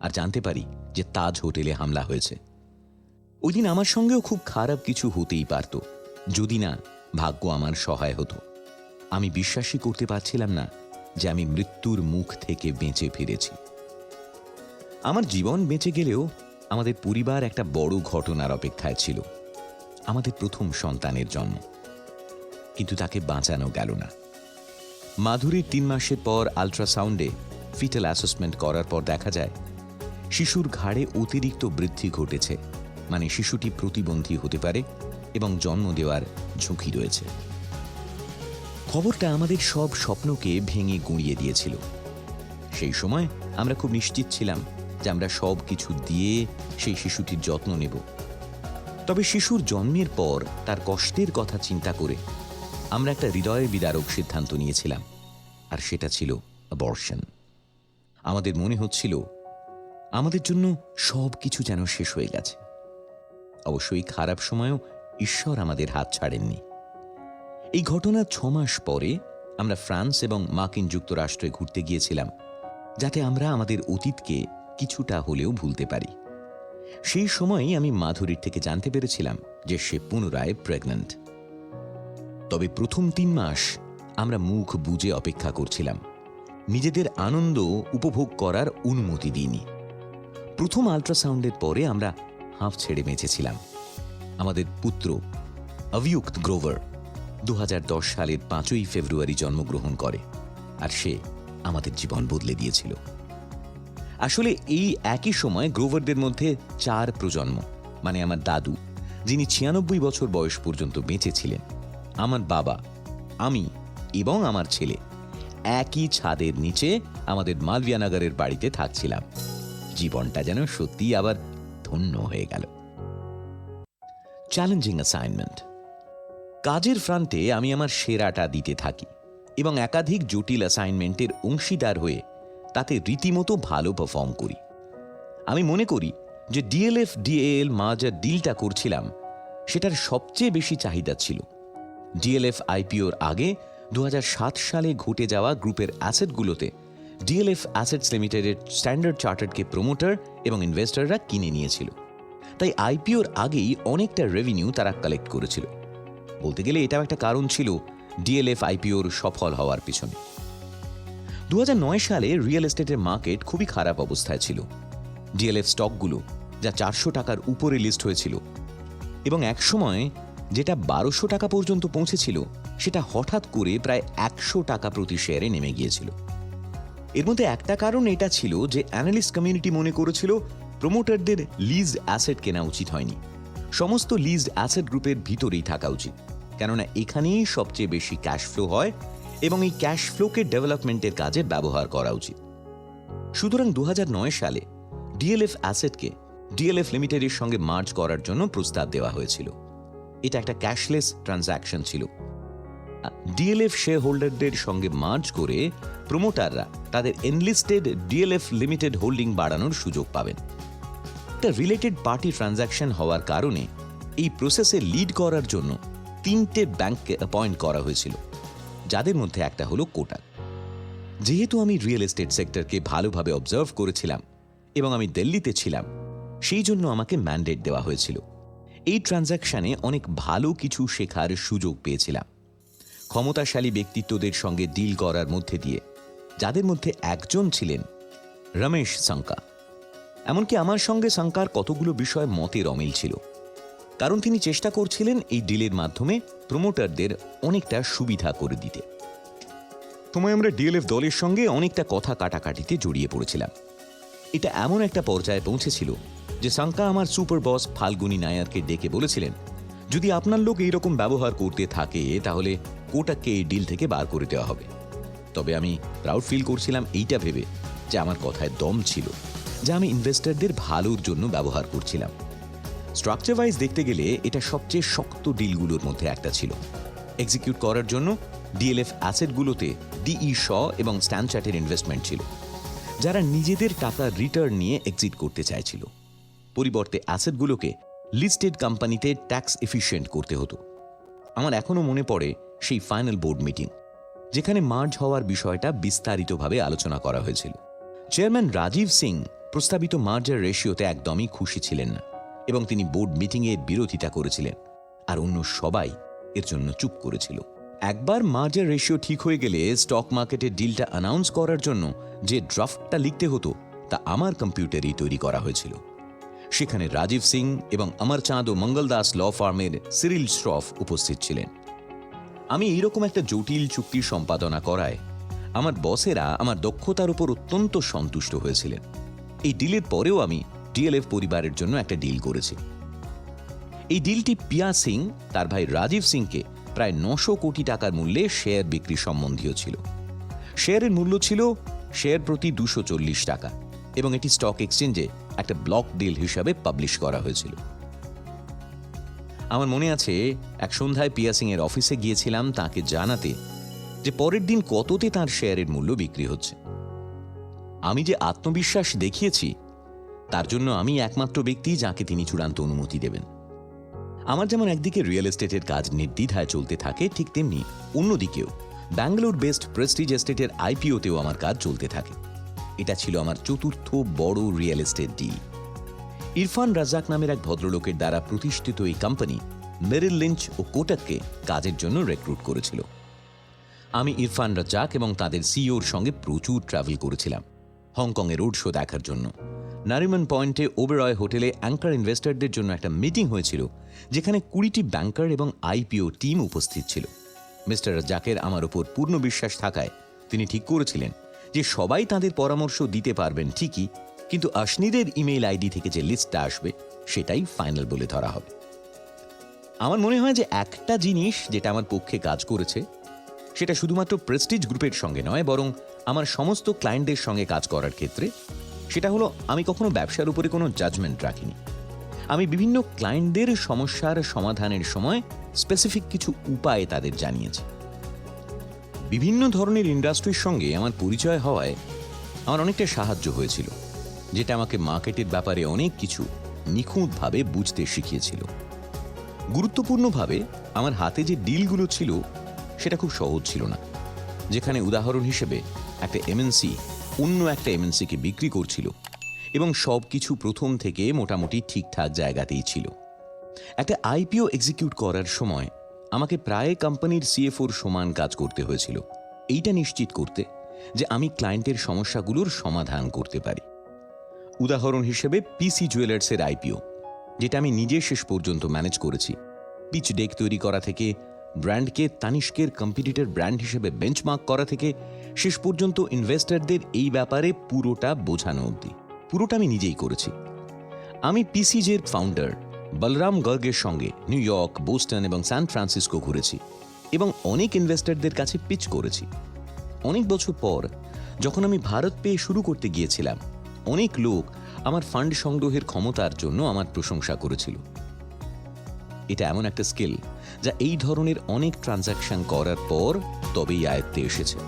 আর জানতে পারি যে তাজ হোটেলে হামলা হয়েছে। ওই দিন আমার সঙ্গেও খুব খারাপ কিছু হতেই পারত, যদি না ভাগ্য আমার সহায় হতো। আমি বিশ্বাসই করতে পারছিলাম না যে আমি মৃত্যুর মুখ থেকে বেঁচে ফিরেছি। আমার জীবন বেঁচে গেলেও আমাদের পরিবার একটা বড় ঘটনার অপেক্ষায় ছিল, আমাদের প্রথম সন্তানের জন্ম। কিন্তু তাকে বাঁচানো গেল না। মাধুরীর 3 মাসের পর আল্ট্রাসাউন্ডে ফিটাল অ্যাসেসমেন্ট করার পর দেখা যায় শিশুর ঘাড়ে অতিরিক্ত বৃদ্ধি ঘটেছে, মানে শিশুটি প্রতিবন্ধী হতে পারে এবং জন্ম দেওয়ার ঝুঁকি রয়েছে। খবরটা আমাদের সব স্বপ্নকে ভেঙে গুঁড়িয়ে দিয়েছিল। সেই সময় আমরা খুব নিশ্চিত ছিলাম যে আমরা সব কিছু দিয়ে সেই শিশুটির যত্ন নেব। তবে শিশুর জন্মের পর তার কষ্টের কথা চিন্তা করে আমরা একটা হৃদয় বিদারক সিদ্ধান্ত নিয়েছিলাম, আর সেটা ছিল অ্যাবর্শন। আমাদের মনে হচ্ছিল আমাদের জন্য সব কিছু যেন শেষ হয়ে গেছে। অবশ্যই খারাপ সময়েও ঈশ্বর আমাদের হাত ছাড়েননি। এই ঘটনার 6 মাস পরে আমরা ফ্রান্স এবং মার্কিন যুক্তরাষ্ট্রে ঘুরতে গিয়েছিলাম, যাতে আমরা আমাদের অতীতকে কিছুটা হলেও ভুলতে পারি। সেই সময়ই আমি মাধুরীর থেকে জানতে পেরেছিলাম যে সে পুনরায় প্রেগন্যান্ট। তবে প্রথম 3 মাস আমরা মুখ বুজে অপেক্ষা করছিলাম, নিজেদের আনন্দ উপভোগ করার অনুমতি দিইনি। প্রথম আল্ট্রাসাউন্ডের পরে আমরা হাঁফ ছেড়ে বেঁচেছিলাম। আমাদের পুত্র অভিযুক্ত গ্রোভার 2010 সালের 5ই ফেব্রুয়ারি জন্মগ্রহণ করে, আর সে আমাদের জীবন বদলে দিয়েছিল। আসলে এই একই সময় গ্রোভারদের মধ্যে 4 প্রজন্ম, মানে আমার দাদু, যিনি 96 বছর বয়স পর্যন্ত বেঁচে ছিলেন, আমার বাবা, আমি এবং আমার ছেলে একই ছাদের নিচে আমাদের মালভিয়ানগরের বাড়িতে থাকছিলাম। জীবনটা যেন সত্যি আবার ধন্য হয়ে গেল। Challenging assignment. কাজের ফ্রন্টে আমি আমার সেরাটা দিতে থাকি এবং একাধিক জটিল অ্যাসাইনমেন্টের অংশীদার হয়ে তাতে রীতিমতো ভালো পারফর্ম করি। আমি মনে করি যে ডিএলএফ ডিএএল মার্জার ডিলটা করছিলাম সেটার সবচেয়ে বেশি চাহিদা ছিল। ডিএলএফ আইপিওর আগে 2007 সালে ঘটে যাওয়া গ্রুপের অ্যাসেটগুলোতে ডিএলএফ অ্যাসেটস লিমিটেডের স্ট্যান্ডার্ড চার্টার্ডকে প্রমোটার এবং ইনভেস্টররা কিনে নিয়েছিল। তাই আইপিওর আগেই অনেকটা রেভিনিউ তারা কালেক্ট করেছিল। বলতে গেলে এটাও একটা কারণ ছিল ডিএলএফ আইপিওর সফল হওয়ার পিছনে। 2009 সালে রিয়েল এস্টেটের মার্কেট খুবই খারাপ অবস্থায় ছিল। ডিএলএফ স্টকগুলো যা 400 টাকার উপরে লিস্ট হয়েছিল এবং একসময় যেটা 1200 টাকা পর্যন্ত পৌঁছেছিল, সেটা হঠাৎ করে প্রায় 100 টাকা প্রতি শেয়ারে নেমে গিয়েছিল। এর মধ্যে একটা কারণ এটা ছিল যে অ্যানালিস্ট কমিউনিটি মনে করেছিল প্রমোটারদের লিজড অ্যাসেট কেনা উচিত হয়নি, সমস্ত লিজড অ্যাসেট গ্রুপের ভিতরেই থাকা উচিত, কেননা এখানেই সবচেয়ে বেশি ক্যাশ ফ্লো হয় এবং এই ক্যাশ ফ্লোকে ডেভেলপমেন্টের কাজে ব্যবহার করা উচিত। সুতরাং 2009 সালে ডিএলএফ অ্যাসেটকে ডিএলএফ লিমিটেডের সঙ্গে মার্জ করার জন্য প্রস্তাব দেওয়া হয়েছিল। এটা একটা ক্যাশলেস ট্রানজ্যাকশন ছিল। ডিএলএফ শেয়ার হোল্ডারদের সঙ্গে মার্জ করে প্রমোটাররা তাদের এনলিস্টেড ডিএলএফ লিমিটেড হোল্ডিং বাড়ানোর সুযোগ পাবেন। একটা রিলেটেড পার্টি ট্রানজ্যাকশন হওয়ার কারণে এই প্রসেসে লিড করার জন্য 3টে ব্যাংককে অ্যাপয়েন্ট করা হয়েছিল, যাদের মধ্যে একটা হলো কোটাক। যেহেতু আমি রিয়েল এস্টেট সেক্টরকে ভালোভাবে অবজার্ভ করেছিলাম এবং আমি দিল্লিতে ছিলাম, সেই জন্য আমাকে ম্যান্ডেট দেওয়া হয়েছিল। এই ট্রানজ্যাকশনে অনেক ভালো কিছু শেখার সুযোগ পেয়েছিলাম ক্ষমতাশালী ব্যক্তিত্বদের সঙ্গে ডিল করার মধ্যে দিয়ে, যাদের মধ্যে একজন ছিলেন রমেশ সাঙ্কা। এমনকি আমার সঙ্গে সাঙ্কার কতগুলো বিষয় মতের অমিল ছিল, কারণ তিনি চেষ্টা করছিলেন এই ডিলের মাধ্যমে প্রমোটারদের অনেকটা সুবিধা করে দিতে। সময় আমরা ডিএলএফ দলের সঙ্গে অনেকটা কথা কাটাকাটিতে জড়িয়ে পড়েছিলাম। এটা এমন একটা পর্যায়ে পৌঁছেছিল যে সাঙ্কা আমার সুপার বস ফাল্গুনী নায়ারকে ডেকে বলেছিলেন, যদি আপনার লোক এইরকম ব্যবহার করতে থাকে তাহলে কোটাককে এই ডিল থেকে বার করে দেওয়া হবে। তবে আমি প্রাউড ফিল করছিলাম এইটা ভেবে যে আমার কথায় দম ছিল, যা আমি ইনভেস্টরদের ভালোর জন্য ব্যবহার করছিলাম। স্ট্রাকচার ওয়াইজ দেখতে গেলে এটা সবচেয়ে শক্ত ডিলগুলোর মধ্যে একটা ছিল। এক্সিকিউট করার জন্য ডিএলএফ অ্যাসেটগুলোতে ডিই শ এবং স্ট্যান্ড চার্টের ইনভেস্টমেন্ট ছিল, যারা নিজেদের টাকা রিটার্ন নিয়ে এক্সিট করতে চাইছিল। পরিবর্তে অ্যাসেটগুলোকে লিস্টেড কোম্পানিতে ট্যাক্স এফিশিয়েন্ট করতে হতো। আমার এখনো মনে পড়ে সেই ফাইনাল বোর্ড মিটিং, যেখানে মার্জ হওয়ার বিষয়টা বিস্তারিতভাবে আলোচনা করা হয়েছিল। চেয়ারম্যান রাজীব সিং প্রস্তাবিত মার্জার রেশিওতে একদমই খুশি ছিলেন না এবং তিনি বোর্ড মিটিংয়ে বিরোধিতা করেছিলেন, আর অন্য সবাই এর জন্য চুপ করেছিল। একবার মার্জার রেশিও ঠিক হয়ে গেলে স্টক মার্কেটে ডিলটা অ্যানাউন্স করার জন্য যে ড্রাফটটা লিখতে হতো তা আমার কম্পিউটারেই তৈরি করা হয়েছিল। সেখানে রাজীব সিং এবং অমরচাঁদ ও মঙ্গলদাস ল ফার্মের সিরিল শ্রফ উপস্থিত ছিলেন। আমি এইরকম একটা জটিল চুক্তি সম্পাদনা করায় আমার বসেরা আমার দক্ষতার উপর অত্যন্ত সন্তুষ্ট হয়েছিলেন। এই ডিলের পরেও আমি ডিএলএফ পরিবারের জন্য একটা ডিল করেছি। এই ডিলটি পিয়া সিং তার ভাই রাজীব সিংকে প্রায় 900 কোটি টাকার মূল্যে শেয়ার বিক্রি সম্বন্ধীয় ছিল। শেয়ারের মূল্য ছিল শেয়ার প্রতি 240 টাকা এবং এটি স্টক এক্সচেঞ্জে একটা ব্লক ডিল হিসাবে পাবলিশ করা হয়েছিল। আমার মনে আছে এক সন্ধ্যায় পিয়া সিং এর অফিসে গিয়েছিলাম তাকে জানাতে যে পরের দিন কততে তার শেয়ারের মূল্য বিক্রি হচ্ছে। আমি যে আত্মবিশ্বাস দেখিয়েছি তার জন্য আমি একমাত্র ব্যক্তি যাকে তিনি চূড়ান্ত অনুমতি দেবেন। আমার যেমন একদিকে রিয়েল এস্টেটের কাজ নির্দ্বিধায় চলতে থাকে, ঠিক তেমনি অন্যদিকেও ব্যাঙ্গালোর বেসড প্রেস্টিজ এস্টেটের আইপিওতেও আমার কাজ চলতে থাকে। এটা ছিল আমার চতুর্থ বড় real estate deal. Irfan Razzak নামের এক ভদ্রলোকের দ্বারা প্রতিষ্ঠিত এই কোম্পানি মেরিল লিঞ্চ ও কোটাককে কাজের জন্য রিক্রুট করেছিল। আমি ইরফান রাজ্জাক এবং তাদের সিইওর সঙ্গে প্রচুর ট্রাভেল করেছিলাম হংকংয়ে রোড শো দেখার জন্য। নারিমন পয়েন্টে ওবেরয় হোটেলে অ্যাঙ্কার ইনভেস্টরদের জন্য একটা মিটিং হয়েছিল, যেখানে 20টি ব্যাংকার এবং আইপিও টিম উপস্থিত ছিল। মিস্টার রাজ্জাকের আমার উপর পূর্ণ বিশ্বাস থাকায় তিনি ঠিক করেছিলেন যে সবাই তাদের পরামর্শ দিতে পারবেন ঠিকই, কিন্তু আশনিরের ইমেইল আইডি থেকে যে লিস্টটা আসবে সেটাই ফাইনাল বলে ধরা হবে। আমার মনে হয় যে একটা জিনিস যেটা আমার পক্ষে কাজ করেছে সেটা শুধুমাত্র প্রেস্টিজ গ্রুপের সঙ্গে নয়, বরং আমার সমস্ত ক্লায়েন্টদের সঙ্গে কাজ করার ক্ষেত্রে, সেটা হলো আমি কখনো ব্যবসার উপরে কোনো জাজমেন্ট রাখিনি। আমি বিভিন্ন ক্লায়েন্টদের সমস্যার সমাধানের সময় স্পেসিফিক কিছু উপায় তাদের জানিয়েছি। বিভিন্ন ধরনের ইন্ডাস্ট্রির সঙ্গে আমার পরিচয় হওয়ায় আমার অনেকটা সাহায্য হয়েছিল, যেটা আমাকে মার্কেটের ব্যাপারে অনেক কিছু নিখুঁতভাবে বুঝতে শিখিয়েছিল। গুরুত্বপূর্ণভাবে আমার হাতে যে ডিলগুলো ছিল সেটা খুব সহজ ছিল না। যেখানে উদাহরণ হিসেবে একটা এমএনসি অন্য একটা এমএনসিকে বিক্রি করছিল এবং সব কিছু প্রথম থেকে মোটামুটি ঠিকঠাক জায়গাতেই ছিল। একটা আইপিও এক্সিকিউট করার সময় আমাকে প্রায় কোম্পানির সিএফওর সমান কাজ করতে হয়েছিল, এইটা নিশ্চিত করতে যে আমি ক্লায়েন্টের সমস্যাগুলোর সমাধান করতে পারি। উদাহরণ হিসেবে পিসি জুয়েলার্সের আইপিও, যেটা আমি নিজে শেষ পর্যন্ত ম্যানেজ করেছি। পিচ ডেক তৈরি করা থেকে ব্র্যান্ডকে তানিষ্কের কম্পিটিটর ব্র্যান্ড হিসেবে বেঞ্চমার্ক করা থেকে শেষ পর্যন্ত ইনভেস্টরদের এই ব্যাপারে পুরোটা বোঝানো অবধি পুরোটা আমি নিজেই করেছি। আমি পিসিজের ফাউন্ডার বলরাম গর্গের সঙ্গে নিউ ইয়র্ক, বোস্টন এবং সান ফ্রান্সিসকো ঘুরেছি এবং অনেক ইনভেস্টরদের কাছে পিচ করেছি। অনেক বছর পর যখন আমি ভারত পেয়ে শুরু করতে গিয়েছিলাম, অনেক লোক আমার ফান্ড সংগ্রহের ক্ষমতার জন্য আমার প্রশংসা করেছিল। এটা এমন একটা স্কিল যা এই ধরনের অনেক ট্রানজ্যাকশন করার পর তবেই আয়ত্তে এসেছে।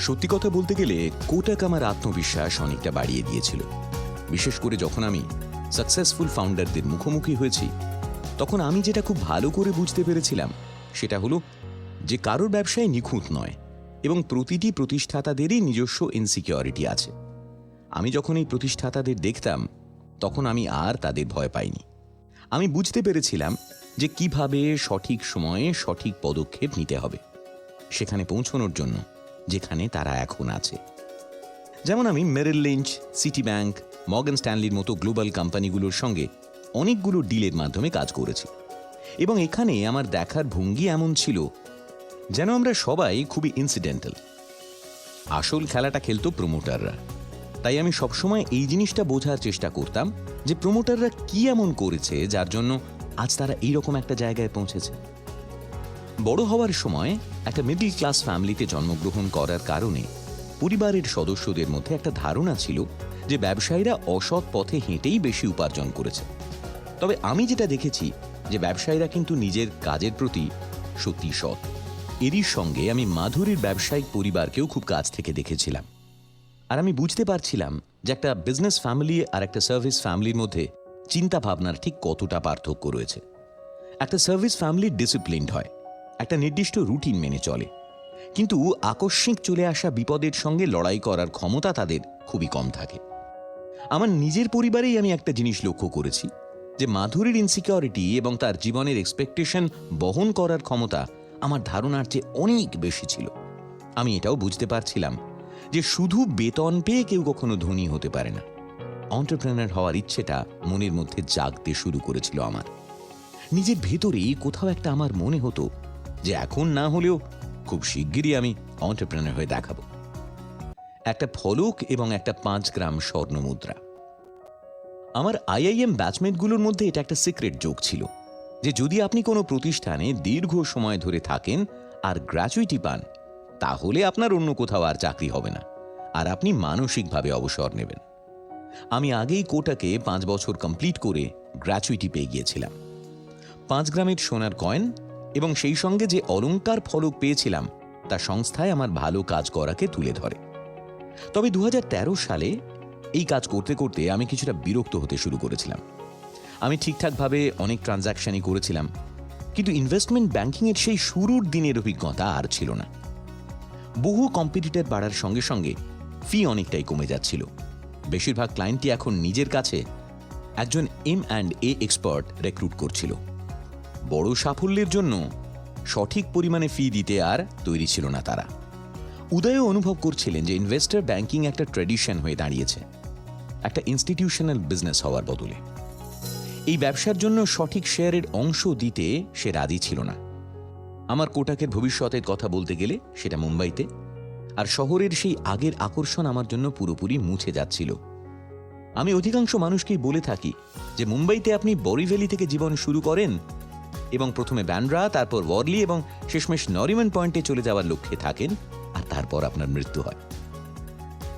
সত্যি কথা বলতে গেলে কোটাক আমার আত্মবিশ্বাস অনেকটা বাড়িয়ে দিয়েছিল। বিশেষ করে যখন আমি সাকসেসফুল ফাউন্ডারদের মুখোমুখি হয়েছি, তখন আমি যেটা খুব ভালো করে বুঝতে পেরেছিলাম সেটা হলো যে কারোর ব্যবসায় নিখুঁত নয় এবং প্রতিটি প্রতিষ্ঠাতাদেরই নিজস্ব ইনসিকিউরিটি আছে। আমি যখন এই প্রতিষ্ঠাতাদের দেখতাম তখন আমি আর তাদের ভয় পাইনি। আমি বুঝতে পেরেছিলাম যে কিভাবে সঠিক সময়ে সঠিক পদক্ষেপ নিতে হবে সেখানে পৌঁছানোর জন্য যেখানে তারা এখন আছে। যেমন আমি মেরিল লিঞ্চ, সিটি ব্যাংক, মর্গান স্ট্যানলির মতো গ্লোবাল কোম্পানিগুলোর সঙ্গে অনেকগুলো ডিলের মাধ্যমে কাজ করেছি এবং এখানে আমার দেখার ভঙ্গি এমন ছিল যেন আমরা সবাই খুবই ইনসিডেন্টাল। আসল খেলাটা খেলতো প্রমোটাররা। তাই আমি সবসময় এই জিনিসটা বোঝার চেষ্টা করতাম যে প্রমোটাররা কি এমন করেছে যার জন্য আজ তারা এইরকম একটা জায়গায় পৌঁছেছে। বড় হওয়ার সময় একটা মিডল ক্লাস ফ্যামিলিতে জন্মগ্রহণ করার কারণে পরিবারের সদস্যদের মধ্যে একটা ধারণা ছিল যে ব্যবসায়ীরা অসৎ পথে হেঁটেই বেশি উপার্জন করেছে। তবে আমি যেটা দেখেছি যে ব্যবসায়ীরা কিন্তু নিজের কাজের প্রতি সত্যি সৎ। এরই সঙ্গে আমি মাধুরীর ব্যবসায়িক পরিবারকেও খুব কাছ থেকে দেখেছিলাম, আর আমি বুঝতে পারছিলাম যে একটা বিজনেস ফ্যামিলি আর একটা সার্ভিস ফ্যামিলির মধ্যে চিন্তা ভাবনার ঠিক কতটা পার্থক্য রয়েছে। একটা সার্ভিস ফ্যামিলি ডিসিপ্লিনড হয়, একটা নির্দিষ্ট রুটিন মেনে চলে, কিন্তু আকস্মিক চলে আসা বিপদের সঙ্গে লড়াই করার ক্ষমতা তাদের খুবই কম থাকে। আমার নিজের পরিবারেই আমি একটা জিনিস লক্ষ্য করেছি যে মাধুরীর ইনসিকিউরিটি এবং তার জীবনের এক্সপেকটেশন বহন করার ক্ষমতা আমার ধারণার চেয়ে অনেক বেশি ছিল। আমি এটাও বুঝতে পারছিলাম যে শুধু বেতন পেয়ে কেউ কখনো ধনী হতে পারে না। এন্টারপ্রেনার হওয়ার ইচ্ছেটা মনের মধ্যে জাগতে শুরু করেছিল আমার। নিজের ভেতরেই কোথাও একটা আমার মনে হতো যে এখন না হলেও খুব শিগগিরই আমি এন্টারপ্রেনার হয়ে দেখাবো। একটা ফলক এবং একটা 5 গ্রাম স্বর্ণ মুদ্রা। আমার আইআইএম ব্যাচমেটগুলোর মধ্যে এটা একটা সিক্রেট জোক ছিল যে যদি আপনি কোনো প্রতিষ্ঠানে দীর্ঘ সময় ধরে থাকেন আর গ্র্যাচুইটি পান, তাহলে আপনার অন্য কোথাও আর চাকরি হবে না আর আপনি মানসিকভাবে অবসর নেবেন। আমি আগেই কোটাকে 5 বছর কমপ্লিট করে গ্র্যাচুইটি পেয়ে গিয়েছিলাম। 5 গ্রামের সোনার কয়েন এবং সেই সঙ্গে যে অলংকার ফলক পেয়েছিলাম তা সংস্থায় আমার ভালো কাজ করাকে তুলে ধরে। তবে 2013 সালে এই কাজ করতে করতে আমি কিছুটা বিরক্ত হতে শুরু করেছিলাম। আমি ঠিকঠাকভাবে অনেক ট্রানজ্যাকশনই করেছিলাম, কিন্তু ইনভেস্টমেন্ট ব্যাংকিংয়ের সেই শুরুর দিনের অভিজ্ঞতা আর ছিল না। বহু কম্পিটিটর বাড়ার সঙ্গে সঙ্গে ফি অনেকটাই কমে যাচ্ছিল। বেশিরভাগ ক্লায়েন্টই এখন নিজের কাছে একজন M&A এক্সপার্ট রিক্রুট করছিল। বড় সাফল্যের জন্য সঠিক পরিমাণে ফি দিতে আর তৈরি ছিল না তারা। উদয়ও অনুভব করছিলেন যে ইনভেস্টর ব্যাংকিং একটা ট্র্যাডিশন হয়ে দাঁড়িয়েছে, একটা ইনস্টিটিউশনাল বিজনেস হওয়ার বদলে। এই ব্যবসার জন্য সঠিক শেয়ারের অংশ দিতে সে রাজি ছিল না। আমার কোটাকের ভবিষ্যতের কথা বলতে গেলে সেটা মুম্বাইতে, আর শহরের সেই আগের আকর্ষণ আমার জন্য পুরোপুরি মুছে যাচ্ছিল। আমি অধিকাংশ মানুষকেই বলে থাকি যে মুম্বাইতে আপনি বরিভ্যালি থেকে জীবন শুরু করেন এবং প্রথমে ব্যান্ড্রা, তারপর ওয়ারলি এবং শেষমেশ নরিম্যান পয়েন্টে চলে যাওয়ার লক্ষ্যে থাকেন, আর তারপর আপনার মৃত্যু হয়।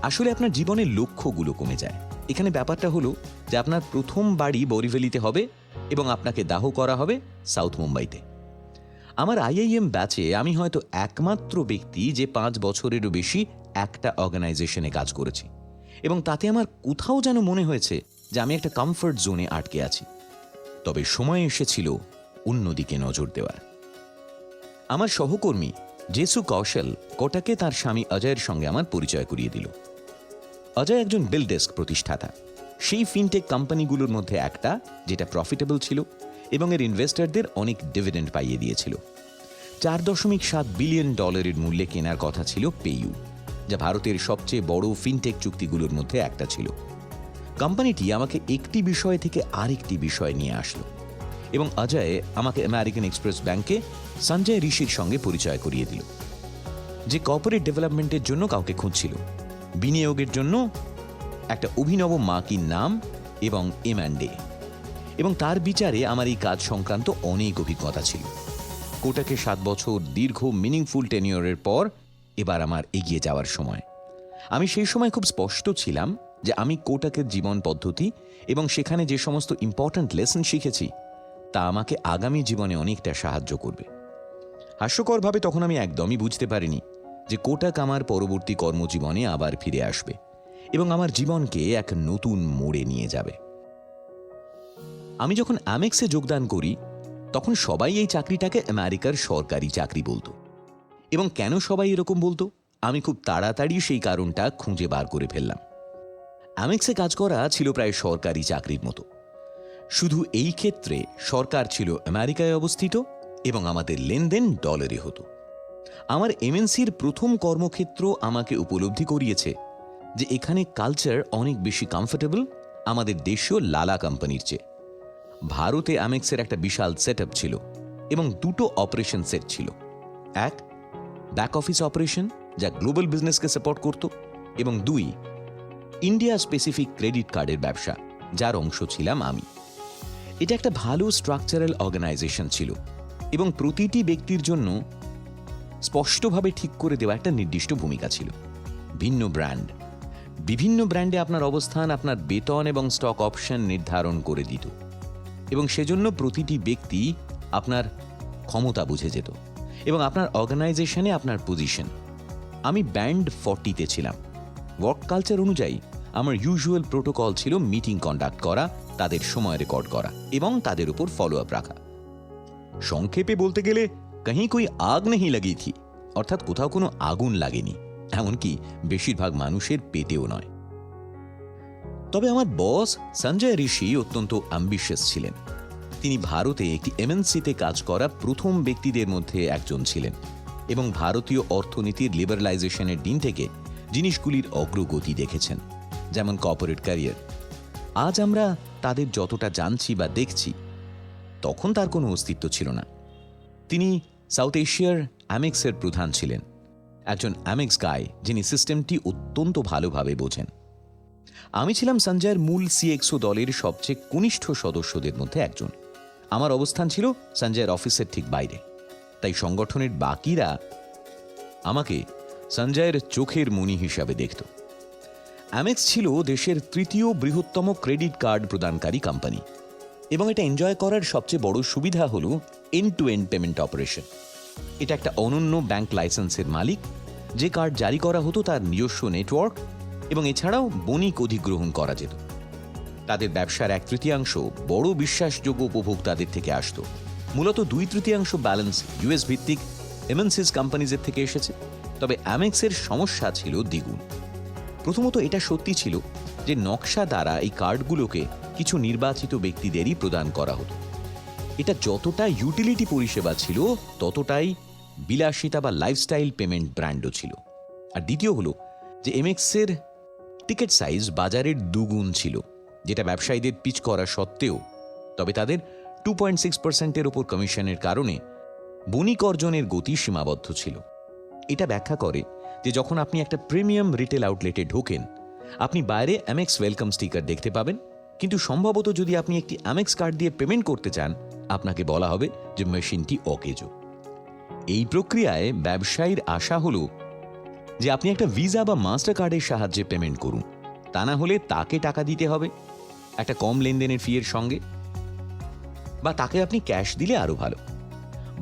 আসলে আপনার জীবনের লক্ষ্যগুলো কমে যায়। এখানে ব্যাপারটা হলো যে আপনার প্রথম বাড়ি বরিভ্যালিতে হবে এবং আপনাকে দাহ করা হবে সাউথ মুম্বাইতে। আমার আইআইএম ব্যাচে আমি হয়তো একমাত্র ব্যক্তি যে 5 বছরেরও বেশি একটা অর্গানাইজেশনে কাজ করেছি এবং তাতে আমার কোথাও যেন মনে হয়েছে যে আমি একটা কমফর্ট জোনে আটকে আছি। তবে সময় এসেছিল অন্যদিকে নজর দেওয়ার। আমার সহকর্মী জেসু কৌশল কোটাকে তার স্বামী অজয়ের সঙ্গে আমার পরিচয় করিয়ে দিল। অজয় একজন বিল ডেস্ক প্রতিষ্ঠাতা, সেই ফিনটেক কোম্পানিগুলোর মধ্যে একটা যেটা প্রফিটেবল ছিল এবং এর ইনভেস্টরদের অনেক ডিভিডেন্ড পাইয়ে দিয়েছিল। $4.7 বিলিয়ন মূল্যে কেনার কথা ছিল পেইউ, যা ভারতের সবচেয়ে বড় ফিনটেক চুক্তিগুলোর মধ্যে একটা ছিল। কোম্পানিটি আমাকে একটি বিষয় থেকে আরেকটি বিষয় নিয়ে আসলো এবং অজয় আমাকে আমেরিকান এক্সপ্রেস ব্যাংকে সঞ্জয় ঋষির সঙ্গে পরিচয় করিয়ে দিল, যে কর্পোরেট ডেভেলপমেন্টের জন্য কাউকে খুঁজছিল, বিনিয়োগের জন্য একটা অভিনব মার্কিন নাম এবং M&A। এবং তার বিচারে আমার এই কাজ সংক্রান্ত অনেক অভিজ্ঞতা ছিল। কোটাকে 7 বছর দীর্ঘ মিনিংফুল টেনিওরের পর এবার আমার এগিয়ে যাওয়ার সময়। আমি সেই সময় খুব স্পষ্ট ছিলাম যে আমি কোটাকের জীবন পদ্ধতি এবং সেখানে যে সমস্ত ইম্পর্ট্যান্ট লেসন শিখেছি তা আমাকে আগামী জীবনে অনেকটা সাহায্য করবে। হাস্যকরভাবে তখন আমি একদমই বুঝতে পারিনি যে কোটাক আমার পরবর্তী কর্মজীবনে আবার ফিরে আসবে এবং আমার জীবনকে এক নতুন মোড়ে নিয়ে যাবে। আমি যখন আমেক্সে যোগদান করি তখন সবাই এই চাকরিটাকে আমেরিকার সরকারি চাকরি বলতো। এবং কেন সবাই এরকম বলতো আমি খুব তাড়াতাড়ি সেই কারণটা খুঁজে বার করে ফেললাম। আমেক্সে কাজ করা ছিল প্রায় সরকারি চাকরির মতো, শুধু এই ক্ষেত্রে সরকার ছিল আমেরিকায় অবস্থিত এবং আমাদের লেনদেন ডলারে হতো। আমার এমএনসির প্রথম কর্মক্ষেত্র আমাকে উপলব্ধি করিয়েছে যে এখানে কালচার অনেক বেশি কমফোর্টেবল আমাদের দেশীয় লালা কোম্পানির চেয়ে। ভারতে আমেক্সের একটা বিশাল সেটআপ ছিল এবং 2টো অপারেশন সেট ছিল। এক, ব্যাক অফিস অপারেশন যা গ্লোবাল বিজনেসকে সাপোর্ট করত, এবং 2, ইন্ডিয়া স্পেসিফিক ক্রেডিট কার্ডের ব্যবসা, যার অংশ ছিলাম আমি। এটা একটা ভালো স্ট্রাকচারাল অর্গানাইজেশন ছিল এবং প্রতিটি ব্যক্তির জন্য স্পষ্টভাবে ঠিক করে দেওয়া একটা নির্দিষ্ট ভূমিকা ছিল। ভিন্ন ব্র্যান্ড, বিভিন্ন ব্র্যান্ডে আপনার অবস্থান আপনার বেতন এবং স্টক অপশন নির্ধারণ করে দিত এবং সেজন্য প্রতিটি ব্যক্তি আপনার ক্ষমতা বুঝে যেত এবং আপনার অর্গানাইজেশনে আপনার পজিশন। আমি ব্যান্ড 40-তে ছিলাম। ওয়ার্ক কালচার অনুযায়ী আমার ইউজুয়াল প্রোটোকল ছিল মিটিং কন্ডাক্ট করা, তাদের সময় রেকর্ড করা এবং তাদের উপর ফলো আপ রাখা। সংক্ষেপে বলতে গেলে কहीं कोई आग नहीं लगी थी, অর্থাৎ কোথাও কোনো আগুন লাগেনি, এমনকি বেশিরভাগ মানুষের পেটেও নয়। তবে আমার বস সঞ্জয় ঋষি অত্যন্ত অ্যাম্বিশিয়াস ছিলেন। তিনি ভারতে একটি এমএনসিতে কাজ করা প্রথম ব্যক্তিদের মধ্যে একজন ছিলেন এবং ভারতীয় অর্থনীতির লিবারালাইজেশনের দিন থেকে জিনিসগুলির অগ্রগতি দেখেছেন, যেমন কর্পোরেট ক্যারিয়ার। আজ আমরা তাদের যতটা জানছি বা দেখছি, তখন তার কোনো অস্তিত্ব ছিল না। তিনি সাউথ এশিয়ার আমেক্সের প্রধান ছিলেন, একজন আমেক্স গাই যিনি সিস্টেমটি অত্যন্ত ভালোভাবে বোঝেন। আমি ছিলাম সঞ্জয়ের মূল সিএক্সও দলের সবচেয়ে কনিষ্ঠ সদস্যদের মধ্যে একজন। আমার অবস্থান ছিল সঞ্জয়ের অফিসের ঠিক বাইরে, তাই সংগঠনের বাকিরা আমাকে সঞ্জয়ের চোখের মণি হিসাবে দেখত। আমেক্স ছিল দেশের 3য় বৃহত্তম ক্রেডিট কার্ড প্রদানকারী কোম্পানি এবং এটা এনজয় করার সবচেয়ে বড় সুবিধা হল end to end payment operation. এটা একটা অনন্য ব্যাংক লাইসেন্সের মালিক, যে কার্ড জারি করা হতো তার নিজস্ব নেটওয়ার্ক এবং এছাড়াও বণিক অধিগ্রহণ করা যেত। তাদের ব্যবসার 1/3 বড় বিশ্বাসযোগ্য উপভোক্তাদের থেকে আসত। মূলত 2/3 ব্যালেন্স ইউএস ভিত্তিক এমএনসিস কোম্পানিজের থেকে এসেছে। তবে আমেক্সের সমস্যা ছিল দ্বিগুণ। প্রথমত, এটা সত্যি ছিল যে নকশা দ্বারা এই কার্ডগুলোকে কিছু নির্বাচিত ব্যক্তিদেরই প্রদান করা হতো। এটা যতটা ইউটিলিটি পরিষেবা ছিল ততটাই বিলাসিতা বা লাইফস্টাইল পেমেন্ট ব্র্যান্ডও ছিল। আর দ্বিতীয় হলো যে এমএক্সের টিকিট সাইজ বাজারের 2 গুণ ছিল, যেটা ব্যবসায়ীদের পিচ করা সত্ত্বেও। তবে তাদের 2.6%-এর ওপর কমিশনের কারণে বণিক অর্জনের গতি সীমাবদ্ধ ছিল। এটা ব্যাখ্যা করে যে যখন আপনি একটা প্রিমিয়াম রিটেল আউটলেটে ঢোকেন, আপনি বাইরে আমেক্স ওয়েলকাম স্টিকার দেখতে পাবেন, কিন্তু সম্ভবত যদি আপনি একটি আমেক্স কার্ড দিয়ে পেমেন্ট করতে চান, আপনাকে বলা হবে যে মেশিনটি অকেজো। এই প্রক্রিয়ায় ব্যবসায়ীর আশা হলো যে আপনি একটা ভিসা বা মাস্টার কার্ডের সাহায্যে পেমেন্ট করুন, তা না হলে তাকে টাকা দিতে হবে একটা কম লেনদেনের ফি এর সঙ্গে, বা তাকে আপনি ক্যাশ দিলে আরো ভালো।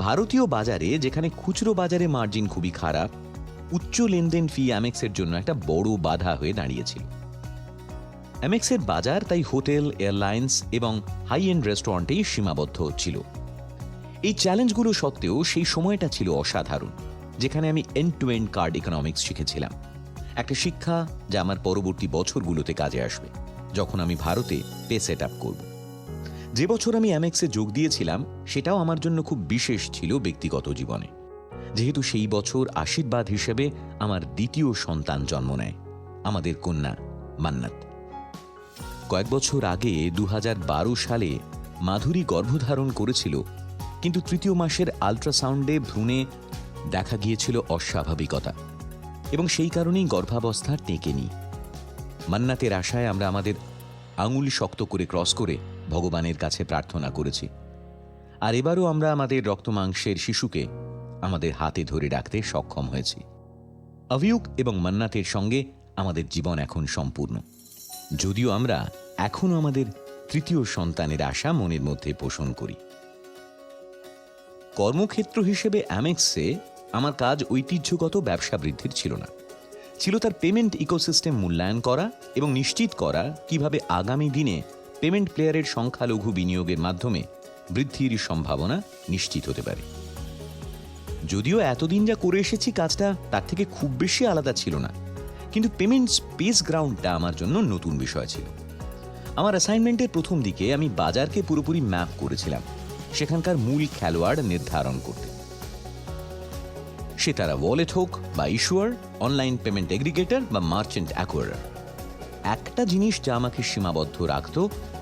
ভারতীয় বাজারে, যেখানে খুচরো বাজারে মার্জিন খুবই খারাপ, উচ্চ লেনদেন ফি আমেক্সের জন্য একটা বড় বাধা হয়ে দাঁড়িয়েছিল। আমেক্সের বাজার তাই হোটেল, এয়ারলাইন্স এবং হাই এন্ড রেস্টুরেন্টেই সীমাবদ্ধ ছিল। এই চ্যালেঞ্জগুলো সত্ত্বেও সেই সময়টা ছিল অসাধারণ। যেখানে আমি end to end card economics শিখেছিলাম, একটা শিক্ষা যা আমার পরবর্তী বছরগুলোতে কাজে আসবে যখন আমি ভারতে পে সেট আপ করব। যে বছর আমি অ্যামেক্সে যোগ দিয়েছিলাম সেটাও আমার জন্য খুব বিশেষ ছিল ব্যক্তিগত জীবনে, যেহেতু সেই বছর আশীর্বাদ হিসেবে আমার দ্বিতীয় সন্তান জন্ম নেয়, আমাদের কন্যা মান্নাত। কয়েক বছর আগে 2012 সালে মাধুরী গর্ভধারণ করেছিল, কিন্তু তৃতীয় মাসের আল্ট্রাসাউন্ডে ভ্রূণে দেখা গিয়েছিল অস্বাভাবিকতা এবং সেই কারণেই গর্ভাবস্থা টেকেনি। মান্নাতের আশায় আমরা আমাদের আঙুল শক্ত করে ক্রস করে ভগবানের কাছে প্রার্থনা করেছি, আর এবারও আমরা আমাদের রক্তমাংসের শিশুকে আমাদের হাতে ধরে রাখতে সক্ষম হয়েছি। অভিয়ুক এবং মান্নাতের সঙ্গে আমাদের জীবন এখন সম্পূর্ণ, যদিও আমরা এখনও আমাদের তৃতীয় সন্তানের আশা মনের মধ্যে পোষণ করি। কর্মক্ষেত্র হিসেবে অ্যামেক্সে আমার কাজ ঐতিহ্যগত ব্যবসা বৃদ্ধির ছিল না, ছিল তার পেমেন্ট ইকোসিস্টেম মূল্যায়ন করা এবং নিশ্চিত করা কিভাবে আগামী দিনে পেমেন্ট প্লেয়ারের সংখ্যালঘু বিনিয়োগের মাধ্যমে বৃদ্ধির সম্ভাবনা নিশ্চিত হতে পারে। যদিও এতদিন যা করে এসেছি কাজটা তার থেকে খুব বেশি আলাদা ছিল না, কিন্তু পেমেন্ট স্পেস গ্রাউন্ডটা আমার জন্য নতুন বিষয় ছিল। আমার অ্যাসাইনমেন্টের প্রথম দিকে আমি বাজারকে পুরোপুরি ম্যাপ করেছিলাম, সেখানকার মূল খেলোয়াড় নির্ধারণ করতে। সে তারা ওয়ালেট হোক বা ইস্যুয়ার, অনলাইন পেমেন্ট এগ্রিগেটর বা মার্চেন্ট অ্যাকোয়ারার। একটা জিনিস যা আমাকে সীমাবদ্ধ রাখত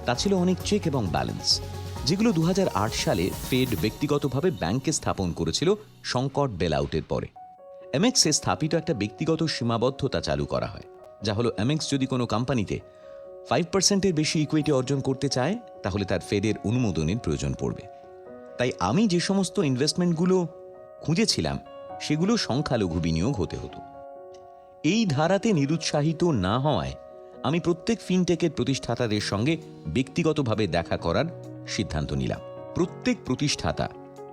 তা ছিল অনেক চেক এবং ব্যালেন্স, যেগুলো 2008 সালে ফেড ব্যক্তিগতভাবে ব্যাংকে স্থাপন করেছিল সংকট বেলআউটের পরে। এমএক্সে স্থাপিত একটা ব্যক্তিগত সীমাবদ্ধতা চালু করা হয়, যা হলো এমএক্স যদি কোনো কোম্পানিতে 5%-এর বেশি ইকুইটি অর্জন করতে চায় তাহলে তার ফেডের অনুমোদনের প্রয়োজন পড়বে। তাই আমি যে সমস্ত ইনভেস্টমেন্টগুলো খুঁজেছিলাম সেগুলো সংখ্যালঘু বিনিয়োগ হতে হতো। এই ধারাতে নিরুৎসাহিত না হওয়ায় আমি প্রত্যেক ফিনটেকের প্রতিষ্ঠাতাদের সঙ্গে ব্যক্তিগতভাবে দেখা করার সিদ্ধান্ত নিলাম। প্রত্যেক প্রতিষ্ঠাতা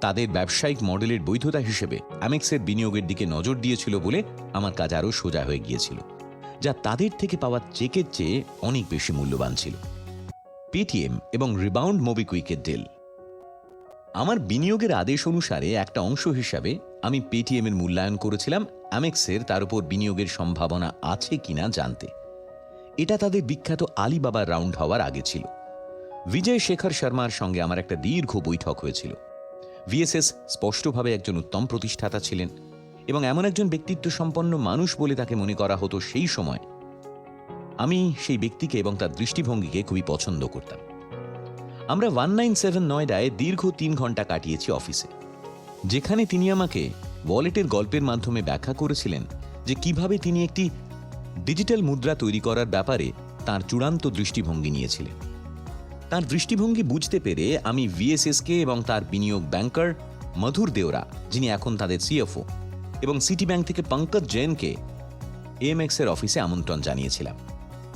তাদের ব্যবসায়িক মডেলের বৈধতা হিসেবে অ্যামেক্সের বিনিয়োগের দিকে নজর দিয়েছিল বলে আমার কাজ আরও সোজা হয়ে গিয়েছিল, যা তাদের থেকে পাওয়া চেকের চেয়ে অনেক বেশি মূল্যবান ছিল। পেটিএম এবং রিবাউন্ড মোবিকুইকের ডিল। আমার বিনিয়োগের আদেশ অনুসারে একটা অংশ হিসাবে আমি পেটিএম এর মূল্যায়ন করেছিলাম অ্যামেক্সের তার উপর বিনিয়োগের সম্ভাবনা আছে কিনা জানতে। এটা তাদের বিখ্যাত আলিবাবা রাউন্ড হওয়ার আগে ছিল। বিজয় শেখর শর্মার সঙ্গে আমার একটা দীর্ঘ বৈঠক হয়েছিল। ভিএসএস স্পষ্টভাবে একজন উত্তম প্রতিষ্ঠাতা ছিলেন এবং এমন একজন ব্যক্তিত্ব সম্পন্ন মানুষ বলে তাকে মনে করা হতো সেই সময়। আমি সেই ব্যক্তিকে এবং তার দৃষ্টিভঙ্গিকে খুবই পছন্দ করতাম। আমরা 197 নয়ডায় দীর্ঘ 3 ঘন্টা কাটিয়েছি অফিসে, যেখানে তিনি আমাকে ওয়ালেটের গল্পের মাধ্যমে ব্যাখ্যা করেছিলেন যে কিভাবে তিনি একটি ডিজিটাল মুদ্রা তৈরি করার ব্যাপারে তার চূড়ান্ত দৃষ্টিভঙ্গি নিয়েছিলেন। তার দৃষ্টিভঙ্গি বুঝতে পেরে আমি ভিএসএসকে এবং তার বিনিয়োগ ব্যাংকার মধুর দেওরা, যিনি এখন তাদের সিএফও, এবং সিটি ব্যাংক থেকে পঙ্কজ জৈনকে এএমএক্স এর অফিসে আমন্ত্রণ জানিয়েছিলাম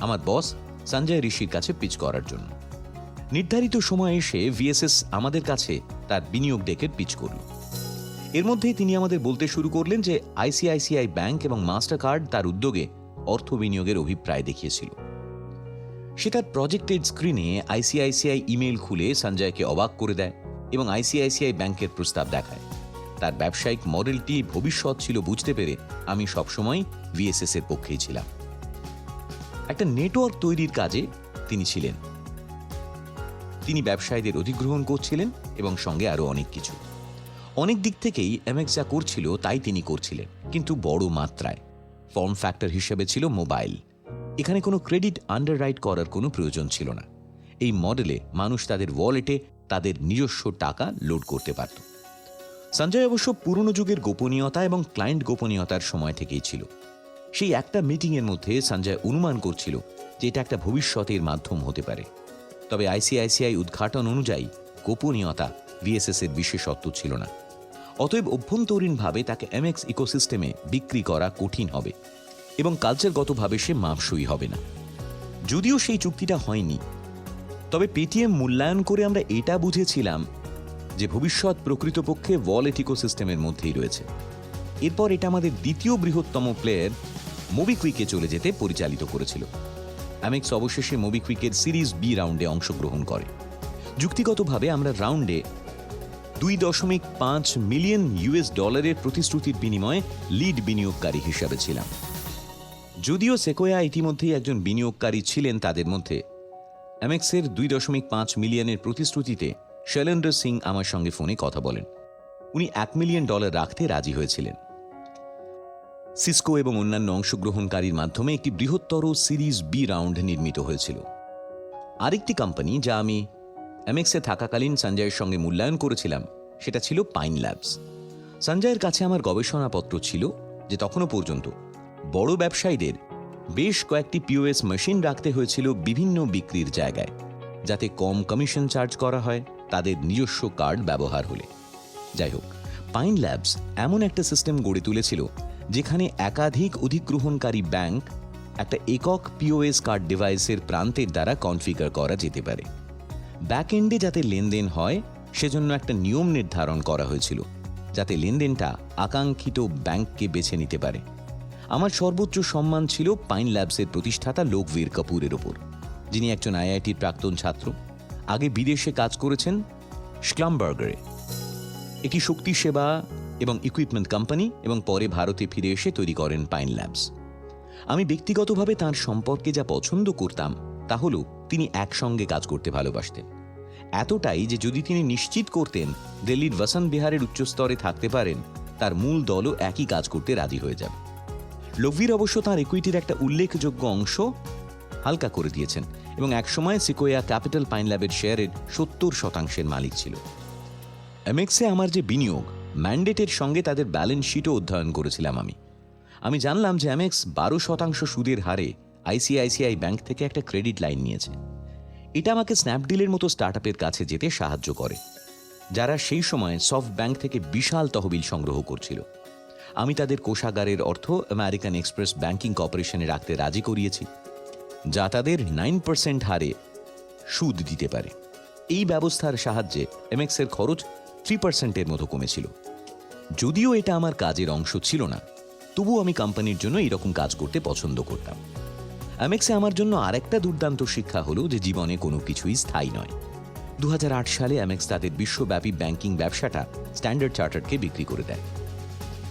আমার বস সঞ্জয় ঋষির কাছে পিচ করার জন্য। নির্ধারিত সময়ে এসে ভিএসএস আমাদের কাছে তার বিনিয়োগ ডেকের পিচ করল। এর মধ্যেই তিনি আমাদের বলতে শুরু করলেন যে আইসিআইসিআই ব্যাংক এবং মাস্টার কার্ড তার উদ্যোগে অর্থ বিনিয়োগের অভিপ্রায় দেখিয়েছিল। সে তার প্রজেক্টেড স্ক্রিনে আইসিআইসিআই ইমেল খুলে সঞ্জয়কে অবাক করে দেয় এবং আইসিআইসিআই ব্যাংকের প্রস্তাব দেখায়। তার ব্যবসায়িক মডেলটি ভবিষ্যৎ ছিল বুঝতে পেরে আমি সবসময় ভিএসএস এর পক্ষেই ছিলাম। একটা নেটওয়ার্ক তৈরির কাজে তিনি ছিলেন। তিনি ব্যবসায়ীদের অধিগ্রহণ করছিলেন এবং সঙ্গে আরও অনেক কিছু। অনেক দিক থেকেই এমএক্স যা করছিল তাই তিনি করছিলেন, কিন্তু বড় মাত্রায়। ফর্ম ফ্যাক্টর হিসেবে ছিল মোবাইল। এখানে কোনো ক্রেডিট আন্ডাররাইট করার কোনো প্রয়োজন ছিল না। এই মডেলে মানুষ তাদের ওয়ালেটে তাদের নিজস্ব টাকা লোড করতে পারত। সঞ্জয় অবশ্য পুরনো যুগের গোপনীয়তা এবং ক্লায়েন্ট গোপনীয়তার সময় থেকেই ছিল। সেই একটা মিটিংয়ের মধ্যে সঞ্জয় অনুমান করছিল যে এটা একটা ভবিষ্যতের মাধ্যম হতে পারে। তবে আইসিআইসিআই উদ্ঘাটন অনুযায়ী গোপনীয়তা ভিএসএস এর বিশেষত্ব ছিল না। অতএব অভ্যন্তরীণভাবে তাকে এমএক্স ইকোসিস্টেমে বিক্রি করা কঠিন হবে এবং কালচারগতভাবে সে মাপসই হবে না। যদিও সেই চুক্তিটা হয়নি, তবে পেটিএম মূল্যায়ন করে আমরা এটা বুঝেছিলাম যে ভবিষ্যৎ প্রকৃতপক্ষে ওয়ালেট ইকোসিস্টেমের মধ্যেই রয়েছে। এরপর এটা আমাদের দ্বিতীয় বৃহত্তম প্লেয়ার মোবিকুইকে চলে যেতে পরিচালিত করেছিল। অ্যামেক্স অবশেষে মোবিকুইকের সিরিজ বি রাউন্ডে অংশগ্রহণ করে। যুক্তিগতভাবে আমরা রাউন্ডে $2.5 মিলিয়ন প্রতিশ্রুতির বিনিময়ে লিড বিনিয়োগকারী হিসাবে ছিলাম। যদিও সেকোয়া ইতিমধ্যেই একজন বিনিয়োগকারী ছিলেন তাদের মধ্যে, অ্যামেক্সের $2.5 মিলিয়নের প্রতিশ্রুতিতে শৈলেন্দ্র সিং আমার সঙ্গে ফোনে কথা বলেন। উনি $1 মিলিয়ন রাখতে রাজি হয়েছিলেন। সিসকো এবং অন্যান্য অংশগ্রহণকারীর মাধ্যমে একটি বৃহত্তর সিরিজ বি রাউন্ড নির্মিত হয়েছিল। আরেকটি কোম্পানি যা আমি অ্যামেক্সে থাকাকালীন সঞ্জয়ের সঙ্গে মূল্যায়ন করেছিলাম সেটা ছিল পাইন ল্যাবস। সঞ্জয়ের কাছে আমার গবেষণাপত্র ছিল যে তখনও পর্যন্ত বড় ব্যবসায়ীদের বেশ কয়েকটি পিওএস মেশিন রাখতে হয়েছিল বিভিন্ন বিক্রির জায়গায়, যাতে কম কমিশন চার্জ করা হয় তাদের নিজস্ব কার্ড ব্যবহার হলে। যাই হোক, পাইন ল্যাবস এমন একটা সিস্টেম গড়ে তুলেছিল যেখানে একাধিক অধিগ্রহণকারী ব্যাংক একটা একক পিওএস কার্ড ডিভাইসের প্রান্তের দ্বারা কনফিগার করা যেতে পারে। ব্যাকএন্ডে যাতে লেনদেন হয় সেজন্য একটা নিয়ম নির্ধারণ করা হয়েছিল, যাতে লেনদেনটা আকাঙ্ক্ষিত ব্যাংককে বেছে নিতে পারে। আমার সর্বোচ্চ সম্মান ছিল পাইন ল্যাবসের প্রতিষ্ঠাতা লোকবীর কাপুরের ওপর, যিনি একজন আইআইটির প্রাক্তন ছাত্র, আগে বিদেশে কাজ করেছেন স্ক্লামবার্গারে, একটি শক্তি সেবা এবং ইকুইপমেন্ট কোম্পানি, এবং পরে ভারতে ফিরে এসে তৈরি করেন পাইন ল্যাবস। আমি ব্যক্তিগতভাবে তাঁর সম্পর্কে যা পছন্দ করতাম তা হল তিনি একসঙ্গে কাজ করতে ভালোবাসতেন, এতটাই যে যদি তিনি নিশ্চিত করতেন দিল্লির বসন্ত বিহারের উচ্চস্তরে থাকতে পারেন, তার মূল দলও একই কাজ করতে রাজি হয়ে যাবে। লোকবীর অবশ্য তাঁর ইকুইটির একটা উল্লেখযোগ্য অংশ হালকা করে দিয়েছেন এবং একসময় সিকোয়া ক্যাপিটাল পাইন ল্যাবের শেয়ারের 70% মালিক ছিল। অ্যামেক্সে আমার যে বিনিয়োগ, ম্যান্ডেটের সঙ্গে তাদের ব্যালেন্স শিটও অধ্যয়ন করেছিলাম আমি জানলাম যে অ্যামেক্স 12% সুদের হারে আইসিআইসিআই ব্যাংক থেকে একটা ক্রেডিট লাইন নিয়েছে। এটা আমাকে স্ন্যাপডিলের মতো স্টার্টআপের কাছে যেতে সাহায্য করে, যারা সেই সময় সফট ব্যাংক থেকে বিশাল তহবিল সংগ্রহ করছিল। আমি তাদের কোষাগারের অর্থ আমেরিকান এক্সপ্রেস ব্যাংকিং কর্পোরেশনে রাখতে রাজি করিয়েছি, যা তাদের 9% হারে সুদ দিতে পারে। এই ব্যবস্থার সাহায্যে এমএক্সের খরচ 3%-এর মতো কমেছিল। যদিও এটা আমার কাজের অংশ ছিল না, তবুও আমি কোম্পানির জন্য এরকম কাজ করতে পছন্দ করতাম। অ্যামেক্সে আমার জন্য আরেকটা দুর্দান্ত শিক্ষা হলো যে জীবনে কোনো কিছুই স্থায়ী নয়। 2008 সালে অ্যামেক্স তাদের বিশ্বব্যাপী ব্যাংকিং ব্যবসাটা স্ট্যান্ডার্ড চার্টার্ডকে বিক্রি করে দেয়।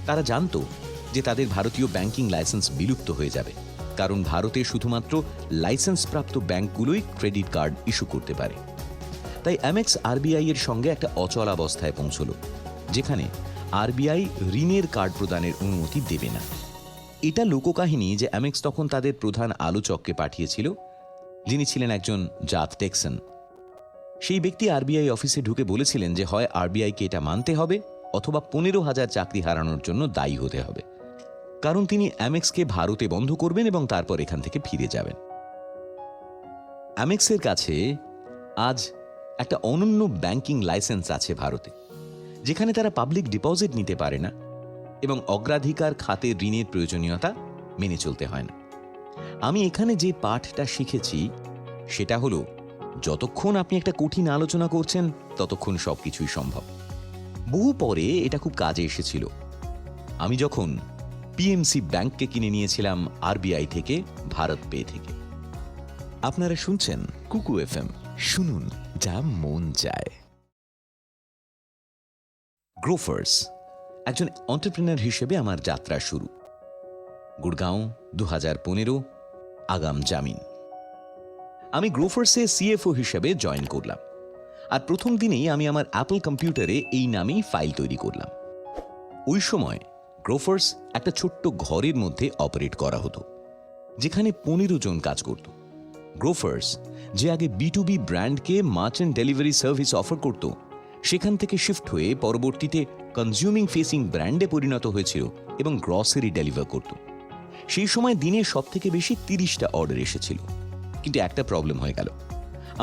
তারা জানতো যে তাদের ভারতীয় ব্যাংকিং লাইসেন্স বিলুপ্ত হয়ে যাবে, কারণ ভারতে শুধুমাত্র লাইসেন্সপ্রাপ্ত ব্যাংকগুলোই ক্রেডিট কার্ড ইস্যু করতে পারে। তাই অ্যামেক্স আরবিআই এর সঙ্গে একটা অচলাবস্থায় পৌঁছল, যেখানে আরবিআই ঋণের কার্ড প্রদানের অনুমতি দেবে না। এটা লোককাহিনী যে অ্যামেক্স তখন তাদের প্রধান আলোচককে পাঠিয়েছিল, যিনি ছিলেন একজন জাত টেক্সান। সেই ব্যক্তি আরবিআই অফিসে ঢুকে বলেছিলেন যে হয় আরবিআইকে এটা মানতে হবে অথবা 15,000 চাকরি হারানোর জন্য দায়ী হতে হবে, কারণ তিনি অ্যামেক্সকে ভারতে বন্ধ করবেন এবং তারপর এখান থেকে ফিরে যাবেন। অ্যামেক্সের কাছে আজ একটা অনন্য ব্যাংকিং লাইসেন্স আছে ভারতে, যেখানে তারা পাবলিক ডিপোজিট নিতে পারে না এবং অগ্রাধিকার খাতে ঋণের প্রয়োজনীয়তা মেনে চলতে হয় না। আমি এখানে যে পাঠটা শিখেছি সেটা হলো, যতক্ষণ আপনি একটা কঠিন আলোচনা করছেন ততক্ষণ সবকিছুই সম্ভব। বহু পরে এটা খুব কাজে এসেছিল। আমি যখন পিএমসি ব্যাংককে কিনে নিয়েছিলাম আরবিআই থেকে, ভারত পে থেকে। আপনারা শুনছেন কুকু এফএম, শুনুন যা মন চায়। গ্রোফার্স একজন এন্টারপ্রেনার হিসেবে আমার যাত্রা শুরু। গুড়গাঁও, 2015, আগাম জামিন। আমি গ্রোফার্সে সিএফও হিসেবে জয়েন করলাম, আর প্রথম দিনেই আমি আমার অ্যাপল কম্পিউটারে এই নামেই ফাইল তৈরি করলাম। ওই সময় গ্রোফার্স একটা ছোট্ট ঘরের মধ্যে অপারেট করা হতো, যেখানে 15 জন কাজ করত। গ্রোফার্স, যে আগে B2B ব্র্যান্ডকে মার্চেন্ট ডেলিভারি সার্ভিস অফার করত, সেখান থেকে শিফট হয়ে পরবর্তীতে কনজিউমিং ফেসিং ব্র্যান্ডে পরিণত হয়েছিল এবং গ্রসারি ডেলিভার করত। সেই সময় দিনে সবথেকে বেশি 30টা অর্ডার এসেছিল। কিন্তু একটা প্রবলেম হয়ে গেল।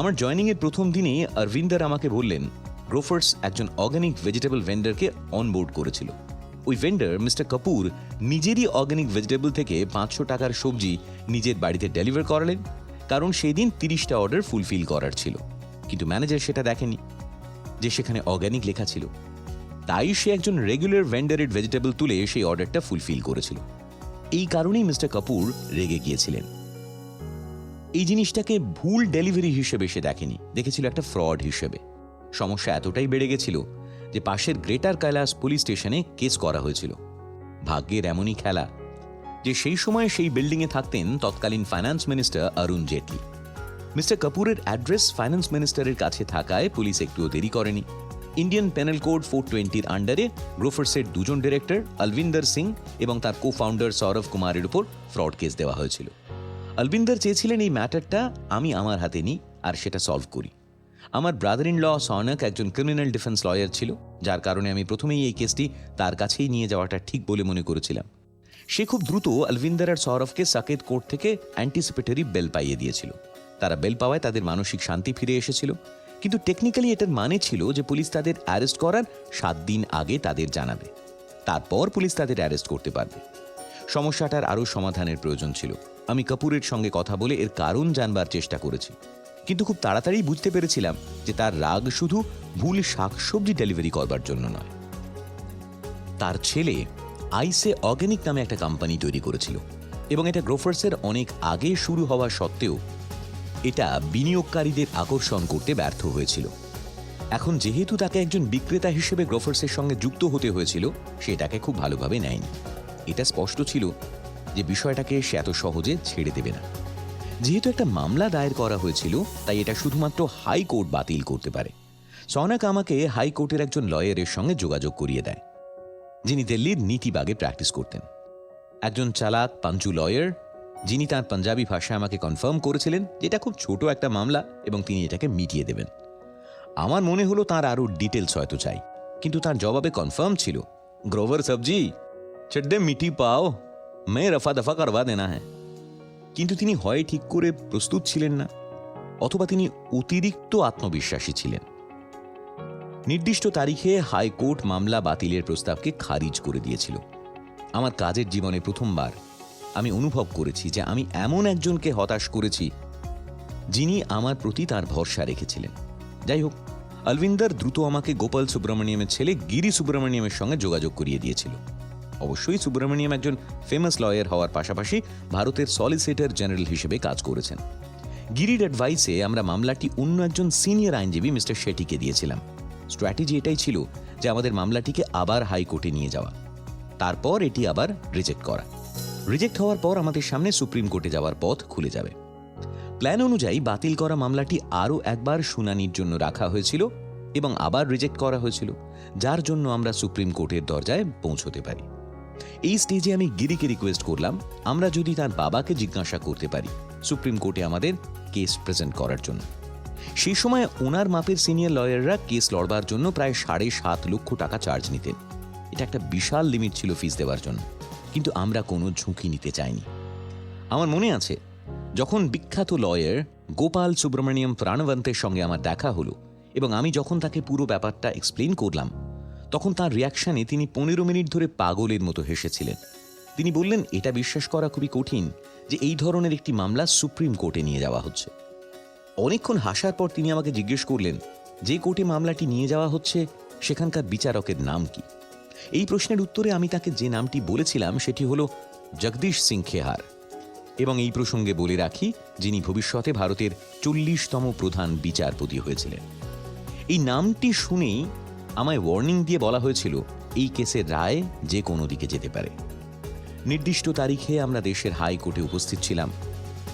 আমার জয়নিংয়ের প্রথম দিনেই অরবিন্দর আমাকে বললেন গ্রোফার্স একজন অর্গানিক ভেজিটেবল ভেন্ডারকে অনবোর্ড করেছিল। ওই ভেন্ডার মিস্টার কাপুর নিজেরই অর্গানিক ভেজিটেবল থেকে 500 টাকার সবজি নিজের বাড়িতে ডেলিভার করালেন, কারণ সেই দিন 30টা অর্ডার ফুলফিল করার ছিল। কিন্তু ম্যানেজার সেটা দেখেনি যে সেখানে অর্গানিক লেখা ছিল। তাই সে একজন রেগুলার ভেন্ডারের ভেজিটেবল তুলে সেই অর্ডারটা ফুলফিল করেছিল। এই কারণেই মিস্টার কাপুর রেগে গিয়েছিলেন। এই জিনিসটাকে ভুল ডেলিভারি হিসেবে সে দেখেনি, দেখেছিল একটা ফ্রড হিসেবে। সমস্যা এতটাই বেড়ে গেছিল যে পাশের গ্রেটার কৈলাস পুলিশ স্টেশনে কেস করা হয়েছিল। ভাগ্যের এমনই খেলা যে সেই সময় সেই বিল্ডিংয়ে থাকতেন তৎকালীন finance minister Arun Jaitley. Mister কাপুরের অ্যাড্রেস ফাইন্যান্স মিনিস্টারের কাছে থাকায় পুলিশ একটুও দেরি করেনি। ইন্ডিয়ান পেনাল কোড 420-র আন্ডারে গ্রোফার্সের দুজন ডিরেক্টর অলবিন্দর সিং এবং তার কো ফাউন্ডার সৌরভ কুমারের উপর ফ্রড কেস দেওয়া হয়েছিল। অলবিন্দর চেয়েছিলেন এই ম্যাটারটা আমি আমার হাতে নিই আর সেটা সলভ করি। আমার ব্রাদার ইন ল সৌনক একজন ক্রিমিনাল ডিফেন্স লয়ার ছিল, যার কারণে আমি প্রথমেই এই কেসটি তার কাছেই নিয়ে যাওয়াটা ঠিক বলে মনে করেছিলাম। সে খুব দ্রুত অলবিন্দর আর সৌরভকে সাকেত কোর্ট থেকে অ্যান্টিসিপেটরি বেল পাইয়ে দিয়েছিল। তারা বেল পাওয়ায় তাদের মানসিক শান্তি ফিরে এসেছিল, কিন্তু টেকনিক্যালি এটার মানে ছিল যে পুলিশ তাদের অ্যারেস্ট করার 7 দিন আগে তাদের জানাবে, তারপর পুলিশ তাদের অ্যারেস্ট করতে পারবে। সমস্যাটার আরও সমাধানের প্রয়োজন ছিল। আমি কাপুরের সঙ্গে কথা বলে এর কারণ জানবার চেষ্টা করেছি, কিন্তু খুব তাড়াতাড়ি বুঝতে পেরেছিলাম যে তার রাগ শুধু ভুল শাকসবজি ডেলিভারি করবার জন্য নয়। তার ছেলে আইসে অর্গানিক নামে একটা কোম্পানি তৈরি করেছিল এবং এটা গ্রোফার্সের অনেক আগে শুরু হওয়া সত্ত্বেও এটা বিনিয়োগকারীদের আকর্ষণ করতে ব্যর্থ হয়েছিল। এখন যেহেতু তাকে একজন বিক্রেতা হিসেবে গ্রোফার্সের সঙ্গে যুক্ত হতে হয়েছিল, সেটাকে খুব ভালোভাবে নেয়নি। এটা স্পষ্ট ছিল যে বিষয়টাকে সে এত সহজে ছেড়ে দেবে না। যেহেতু একটা মামলা দায়ের করা হয়েছিল, তাই এটা শুধুমাত্র হাইকোর্ট বাতিল করতে পারে। সৌনক আমাকে হাইকোর্টের একজন লয়ারের সঙ্গে যোগাযোগ করিয়ে দেয়, যিনি দিল্লির নীতিবাগে প্র্যাকটিস করতেন। একজন চালাক পাঞ্চু লয়ার, যিনি তাঁর পাঞ্জাবি ভাষায় আমাকে কনফার্ম করেছিলেন যে এটা খুব ছোট একটা মামলা এবং তিনি এটাকে মিটিয়ে দেবেন। আমার মনে হলো তার আরও ডিটেলস হয়তো চাই, কিন্তু তার জবাবে কনফার্ম ছিল, গ্রোভার সাবজি চড্ডে মিটি পাও, মে রফা দফা করবা দেনা হ্যাঁ। কিন্তু তিনি হয় ঠিক করে প্রস্তুত ছিলেন না, অথবা তিনি অতিরিক্ত আত্মবিশ্বাসী ছিলেন। নির্দিষ্ট তারিখে হাইকোর্ট মামলা বাতিলের প্রস্তাবকে খারিজ করে দিয়েছিল। আমার কাজের জীবনে প্রথমবার আমি অনুভব করেছি যে আমি এমন একজনকে হতাশ করেছি যিনি আমার প্রতি তার ভরসা রেখেছিলেন। যাই হোক, অলবিন্দর দ্রুত আমাকে গোপাল সুব্রমণিয়ামের ছেলে গিরি সুব্রমণিয়ামের সঙ্গে যোগাযোগ করিয়ে দিয়েছিল। অবশ্যই সুব্রমণিয়াম একজন ফেমাস লয়ার হওয়ার পাশাপাশি ভারতের সলিসিটর জেনারেল হিসেবে কাজ করেছেন। গিরির অ্যাডভাইসে আমরা মামলাটি অন্য একজন সিনিয়র আইনজীবী মিস্টার শেট্টিকে দিয়েছিলাম। স্ট্র্যাটেজি এটাই ছিল যে আমাদের মামলাটিকে আবার হাইকোর্টে নিয়ে যাওয়া, তারপর এটি আবার রিজেক্ট করা। রিজেক্ট হওয়ার পর আমাদের সামনে সুপ্রিম কোর্টে যাওয়ার পথ খুলে যাবে। প্ল্যান অনুযায়ী বাতিল করা মামলাটি আরও একবার শুনানির জন্য রাখা হয়েছিল এবং আবার রিজেক্ট করা হয়েছিল, যার জন্য আমরা সুপ্রিম কোর্টের দরজায় পৌঁছতে পারি। এই স্টেজে আমি গিরিকে রিকোয়েস্ট করলাম আমরা যদি তার বাবাকে জিজ্ঞাসা করতে পারি সুপ্রিম কোর্টে আমাদের কেস প্রেজেন্ট করার জন্য। সেই সময় ওনার মাপের সিনিয়র লয়াররা কেস লড়বার জন্য প্রায় 7.5 লক্ষ টাকা চার্জ নিতেন। এটা একটা বিশাল লিমিট ছিল ফিস দেওয়ার জন্য, কিন্তু আমরা কোনো ঝুঁকি নিতে চাইনি। আমার মনে আছে যখন বিখ্যাত লয়ার গোপাল সুব্রমণিয়াম প্রাণবন্তের সঙ্গে আমার দেখা হলো এবং আমি যখন তাকে পুরো ব্যাপারটা এক্সপ্লেন করলাম, তখন তার রিয়াকশনে তিনি 15 মিনিট ধরে পাগলের মতো হেসেছিলেন। তিনি বললেন এটা বিশ্বাস করা খুবই কঠিন যে এই ধরনের একটি মামলা সুপ্রিম কোর্টে নিয়ে যাওয়া হচ্ছে। অনেকক্ষণ হাসার পর তিনি আমাকে জিজ্ঞেস করলেন যে কোর্টে মামলাটি নিয়ে যাওয়া হচ্ছে সেখানকার বিচারকের নাম কি। এই প্রশ্নের উত্তরে আমি তাকে যে নামটি বলেছিলাম সেটি হলো জগদীশ সিং খেহার। এবং এই প্রসঙ্গে বলে রাখি, যিনি ভবিষ্যতে ভারতের 40তম প্রধান বিচারপতি হয়েছিলেন। এই নামটি শুনেই আমায় ওয়ার্নিং দিয়ে বলা হয়েছিল এই কেসের রায় যে কোনো দিকে যেতে পারে। নির্দিষ্ট তারিখে আমরা দেশের হাইকোর্টে উপস্থিত ছিলাম।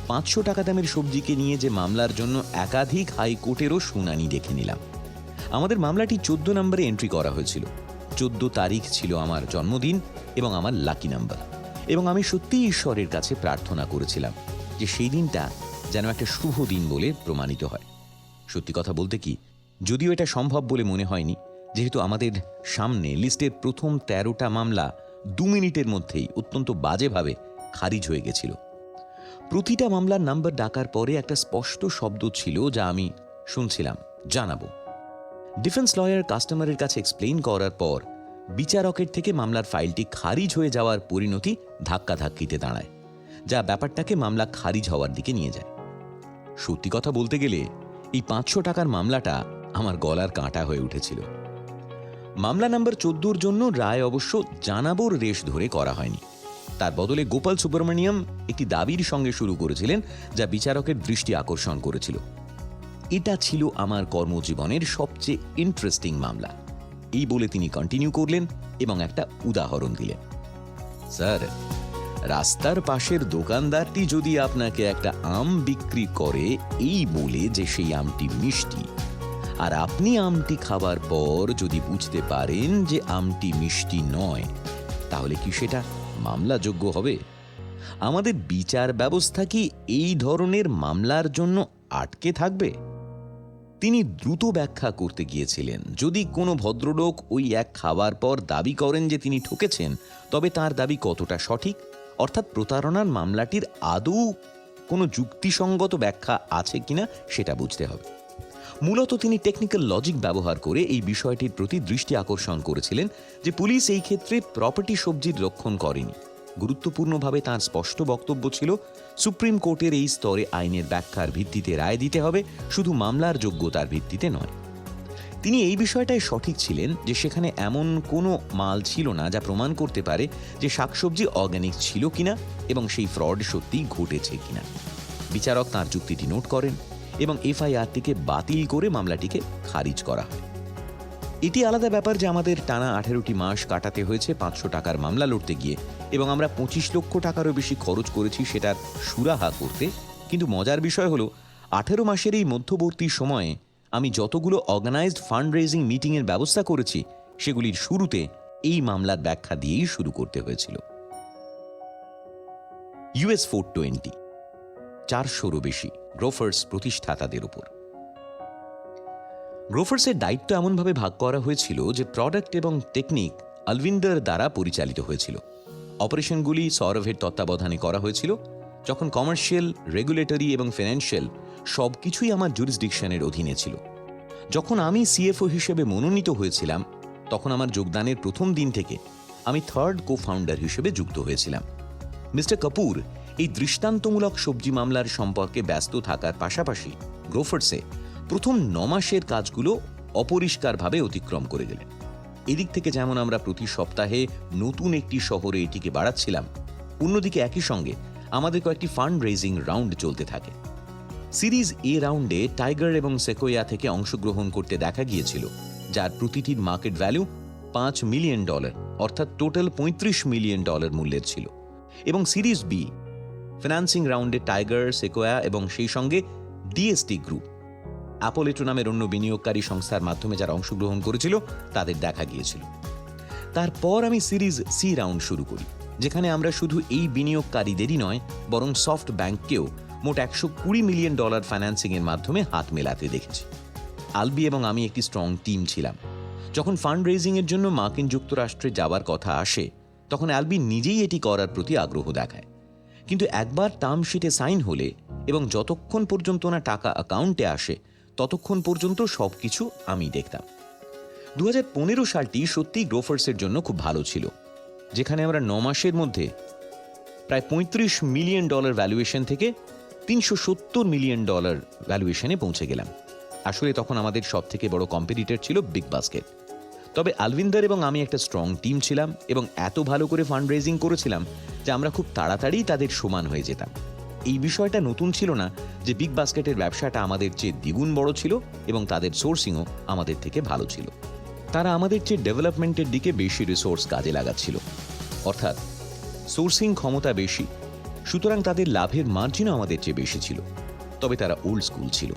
500 টাকা দামের সবজিকে নিয়ে যে মামলার জন্য একাধিক হাইকোর্টেরও শুনানি দেখে নিলাম। আমাদের মামলাটি 14 নম্বরে এন্ট্রি করা হয়েছিল। 14 তারিখ ছিল আমার জন্মদিন এবং আমার লাকি নাম্বার, এবং আমি সত্যিই ঈশ্বরের কাছে প্রার্থনা করেছিলাম যে সেই দিনটা যেন একটা শুভ দিন বলে প্রমাণিত হয়। সত্যি কথা বলতে কি, যদিও এটা সম্ভব বলে মনে হয়নি, যেহেতু আমাদের সামনে লিস্টের প্রথম 13টা মামলা 2 মিনিটের মধ্যেই অত্যন্ত বাজেভাবে খারিজ হয়ে গেছিল। প্রতিটা মামলার নাম্বার ডাকার পরে একটা স্পষ্ট শব্দ ছিল যা আমি শুনছিলাম, জানাবো। ডিফেন্স লয়ার কাস্টমারের কাছে এক্সপ্লেইন করার পর বিচারকের থেকে মামলার ফাইলটি খারিজ হয়ে যাওয়ার পরিণতি ধাক্কাধাক্কিতে দাঁড়ায়, যা ব্যাপারটাকে মামলা খারিজ হওয়ার দিকে নিয়ে যায়। সত্যি কথা বলতে গেলে এই 500 টাকার মামলাটা আমার গলার কাঁটা হয়ে উঠেছিল। মামলা নাম্বার 14 জন্য রায় অবশ্য জানাবোর রেশ ধরে করা হয়নি। তার বদলে গোপাল সুব্রমণিয়াম একটি দাবির সঙ্গে শুরু করেছিলেন যা বিচারকের দৃষ্টি আকর্ষণ করেছিল। এটা ছিল আমার কর্মজীবনের সবচেয়ে ইন্টারেস্টিং মামলা। এই বলে তিনি কন্টিনিউ করলেন এবং একটা উদাহরণ দিলেন। স্যার, রাস্তার পাশের দোকানদারটি যদি আপনাকে একটা আম বিক্রি করে এই বলে যে সেই আমটি মিষ্টি, আর আপনি আমটি খাবার পর যদি বুঝতে পারেন যে আমটি মিষ্টি নয়, তাহলে কি সেটা মামলাযোগ্য হবে? আমাদের বিচার ব্যবস্থা কি এই ধরনের মামলার জন্য আটকে থাকবে? তিনি দ্রুত ব্যাখ্যা করতে গিয়েছিলেন, যদি কোনো ভদ্রলোক ওই এক খাবার পর দাবি করেন যে তিনি ঠকেছেন, তবে তার দাবি কতটা সঠিক, অর্থাৎ প্রতারণার মামলাটির আদৌ কোনো যুক্তিসঙ্গত ব্যাখ্যা আছে কিনা সেটা বুঝতে হবে। মূলত তিনি টেকনিক্যাল লজিক ব্যবহার করে এই বিষয়টির প্রতি দৃষ্টি আকর্ষণ করেছিলেন যে পুলিশ এই ক্ষেত্রে প্রপার্টি সবজির রক্ষণ করেনি। গুরুত্বপূর্ণভাবে তাঁর স্পষ্ট বক্তব্য ছিল, সুপ্রিম কোর্টের এই স্তরে আইনের ব্যাখ্যার ভিত্তিতে রায় দিতে হবে, শুধু মামলার যোগ্যতার ভিত্তিতে নয়। তিনি এই বিষয়টাই সঠিক ছিলেন যে সেখানে এমন কোনো মাল ছিল না যা প্রমাণ করতে পারে যে শাকসবজি অর্গানিক ছিল কিনা এবং সেই ফ্রড সত্যিই ঘটেছে কিনা। বিচারক তাঁর যুক্তিটি নোট করেন এবং এফআইআরটিকে বাতিল করে মামলাটিকে খারিজ করা হয়। এটি আলাদা ব্যাপার যে আমাদের টানা 18টি মাস কাটাতে হয়েছে 500 টাকার মামলা লড়তে গিয়ে, এবং আমরা 25 লক্ষ টাকারও বেশি খরচ করেছি সেটার সুরাহা করতে। কিন্তু মজার বিষয় হলো 18 মাসের এই মধ্যবর্তী সময়ে আমি যতগুলো অর্গানাইজড ফান্ড রেজিং মিটিংয়ের ব্যবস্থা করেছি সেগুলির শুরুতে এই মামলার ব্যাখ্যা দিয়েই শুরু করতে হয়েছিল। US 420, 400রও বেশি গ্রোফার্স প্রতিষ্ঠাতাদের উপর। গ্রোফার্সের দায়িত্ব এমনভাবে ভাগ করা হয়েছিল যে প্রোডাক্ট এবং টেকনিক আলভিন্দার দ্বারা পরিচালিত হয়েছিল। অপারেশনগুলি সৌরভের তত্ত্বাবধানে করা হয়েছিল। যখন কমার্শিয়াল, রেগুলেটরি এবং ফিনান্সিয়াল সবকিছুই আমার জুরিসডিকশনের অধীনে ছিল। যখন আমি সিএফও হিসেবে মনোনীত হয়েছিলাম, তখন আমার যোগদানের প্রথম দিন থেকে আমি থার্ড কো-ফাউন্ডার হিসেবে যুক্ত হয়েছিলাম। মিস্টার কাপুর এই দৃষ্টান্তমূলক সবজি মামলার সম্পর্কে ব্যস্ত থাকার পাশাপাশি গ্রোফার্সে প্রথম 9 মাসের কাজগুলো অপরিষ্কারভাবে অতিক্রম করে গেলেন। এদিক থেকে যেমন আমরা প্রতি সপ্তাহে নতুন একটি শহরে এটিকে বাড়াচ্ছিলাম, অন্যদিকে একই সঙ্গে আমাদের কয়েকটি ফান্ড রেজিং রাউন্ড চলতে থাকে। সিরিজ এ রাউন্ডে টাইগার এবং সেকোয়া থেকে অংশগ্রহণ করতে দেখা গিয়েছিল, যার প্রতিটির মার্কেট ভ্যালু $5 মিলিয়ন, অর্থাৎ টোটাল $35 মিলিয়ন মূল্যের ছিল। এবং সিরিজ বি ফিন্যান্সিং রাউন্ডে টাইগার, সেকোয়া এবং সেই সঙ্গে ডিএসটি গ্রুপ, অ্যাপোলেটো নামের অন্য বিনিয়োগকারী সংস্থার মাধ্যমে যারা অংশগ্রহণ করেছিল তাদের দেখা গিয়েছিল। তারপর আমি সিরিজ সি রাউন্ড শুরু করি, যেখানে আমরা শুধু এই বিনিয়োগকারীদেরই নয় বরং সফট ব্যাংককেও মোট $120 মিলিয়ন ফাইন্যান্সিংয়ের মাধ্যমে হাত মেলাতে দেখেছি। আলবি এবং আমি একটি স্ট্রং টিম ছিলাম। যখন ফান্ড রেজিংয়ের জন্য মার্কিন যুক্তরাষ্ট্রে যাওয়ার কথা আসে, তখন আলবি নিজেই এটি করার প্রতি আগ্রহ দেখায়। কিন্তু একবার টার্ম শিটে সাইন হলে এবং যতক্ষণ পর্যন্ত না টাকা অ্যাকাউন্টে আসে ততক্ষণ পর্যন্ত সবকিছু আমি দেখতাম। 2015 সালটি সত্যিই গ্রোফার্সের জন্য খুব ভালো ছিল, যেখানে আমরা 9 মাসের মধ্যে প্রায় $35 মিলিয়ন ভ্যালুয়েশন থেকে $370 মিলিয়ন ভ্যালুয়েশনে পৌঁছে গেলাম। আসলে তখন আমাদের সব থেকে বড় কম্পিটিটর ছিল বিগ বাস্কেট। তবে আলভিন্দার এবং আমি একটা স্ট্রং টিম ছিলাম এবং এত ভালো করে ফান্ড রেজিং করেছিলাম যে আমরা খুব তাড়াতাড়ি তাদের সমান হয়ে যেতাম। এই বিষয়টা নতুন ছিল না যে বিগ বাস্কেটের ব্যবসাটা আমাদের চেয়ে দ্বিগুণ বড় ছিল এবং তাদের সোর্সিংও আমাদের থেকে ভালো ছিল। তারা আমাদের চেয়ে ডেভেলপমেন্টের দিকে বেশি রিসোর্স কাজে লাগাচ্ছিল, অর্থাৎ সোর্সিং ক্ষমতা বেশি, সুতরাং তাদের লাভের মার্জিনও আমাদের চেয়ে বেশি ছিল। তবে তারা ওল্ড স্কুল ছিল,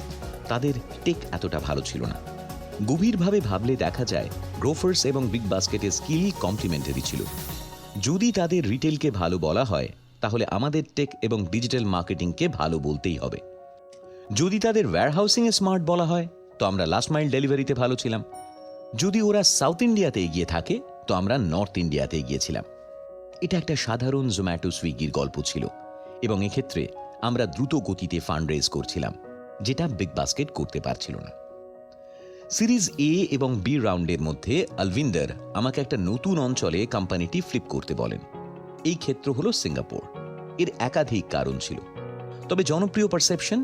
তাদের টেক এতটা ভালো ছিল না। গভীরভাবে ভাবলে দেখা যায় গ্রোফার্স এবং বিগ বাস্কেটের স্কিল কমপ্লিমেন্টারি ছিল। যদি তাদের রিটেলকে ভালো বলা হয়, তাহলে আমাদের টেক এবং ডিজিটাল মার্কেটিংকে ভালো বলতেই হবে। যদি তাদের ওয়্যারহাউসিংয়ে স্মার্ট বলা হয়, তো আমরা লাস্ট মাইল ডেলিভারিতে ভালো ছিলাম। যদি ওরা সাউথ ইন্ডিয়াতে এগিয়ে থাকে, তো আমরা নর্থ ইন্ডিয়াতে এগিয়েছিলাম। এটা একটা সাধারণ জোম্যাটো, সুইগির গল্প ছিল এবং এক্ষেত্রে আমরা দ্রুত গতিতে ফান্ড রেজ করছিলাম, যেটা বিগ বাস্কেট করতে পারছিল না। সিরিজ এ এবং বি রাউন্ডের মধ্যে আলভিন্দার আমাকে একটা নতুন অঞ্চলে কোম্পানিটি ফ্লিপ করতে বলেন। এই ক্ষেত্র হলো সিঙ্গাপুর। এর একাধিক কারণ ছিল, তবে জনপ্রিয় পারসেপশন,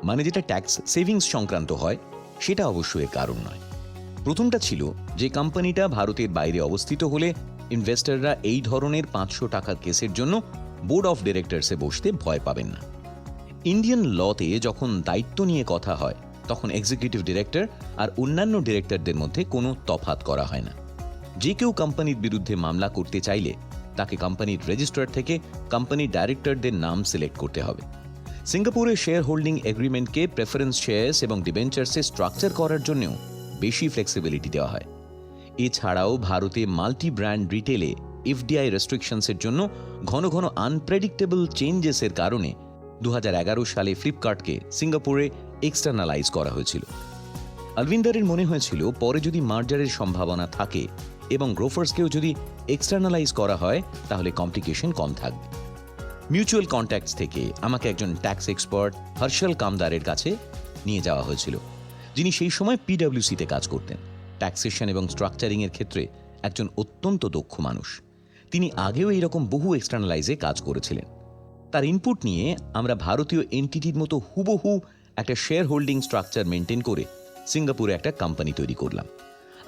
মানে যেটা ট্যাক্স সেভিংস সংক্রান্ত হয়, সেটা অবশ্যই এর কারণ নয়। প্রথমটা ছিল যে কোম্পানিটা ভারতের বাইরে অবস্থিত হলে ইনভেস্টররা এই ধরনের 500 টাকার কেসের জন্য বোর্ড অফ ডিরেক্টরসে বসতে ভয় পাবেন না। ইন্ডিয়ান লতে যখন দায়িত্ব নিয়ে কথা হয়, তখন এক্সিকিউটিভ ডিরেক্টর আর অন্যান্য ডিরেক্টরদের মধ্যে কোনো তফাৎ করা হয় না। যে কেউ কোম্পানির বিরুদ্ধে মামলা করতে চাইলে তাকে কোম্পানির রেজিস্ট্রার থেকে কোম্পানির ডাইরেক্টরদের নাম সিলেক্ট করতে হবে। সিঙ্গাপুরে শেয়ার হোল্ডিং এগ্রিমেন্টকে প্রেফারেন্স শেয়ার্স এবং ডিবেঞ্চার্সে স্ট্রাকচার করার জন্যও বেশি ফ্লেক্সিবিলিটি দেওয়া হয়। এছাড়াও ভারতে মাল্টি ব্র্যান্ড রিটেলে এফডিআই রেস্ট্রিকশনসের জন্য ঘন ঘন আনপ্রেডিক্টেবল চেঞ্জেসের কারণে 2011 সালে ফ্লিপকার্টকে সিঙ্গাপুরে এক্সটার্নালাইজ করা হয়েছিল। আলভিন্দারের মনে হয়েছিল পরে যদি মার্জারের সম্ভাবনা থাকে এবং গ্রোফার্সকেও যদি এক্সটার্নালাইজ করা হয় তাহলে কমপ্লিকেশন কম থাকবে। মিউচুয়াল কন্ট্যাক্টস থেকে আমাকে একজন ট্যাক্স এক্সপার্ট হর্ষল কামদারের কাছে নিয়ে যাওয়া হয়েছিল, যিনি সেই সময় পিডব্লিউসিতে কাজ করতেন। ট্যাক্সেশন এবং স্ট্রাকচারিংয়ের ক্ষেত্রে একজন অত্যন্ত দক্ষ মানুষ। তিনি আগেও এইরকম বহু এক্সটার্নালাইজে কাজ করেছিলেন। তার ইনপুট নিয়ে আমরা ভারতীয় এন্টিটির মতো হুবহু একটা শেয়ার হোল্ডিং স্ট্রাকচার মেনটেন করে সিঙ্গাপুরে একটা কোম্পানি তৈরি করলাম।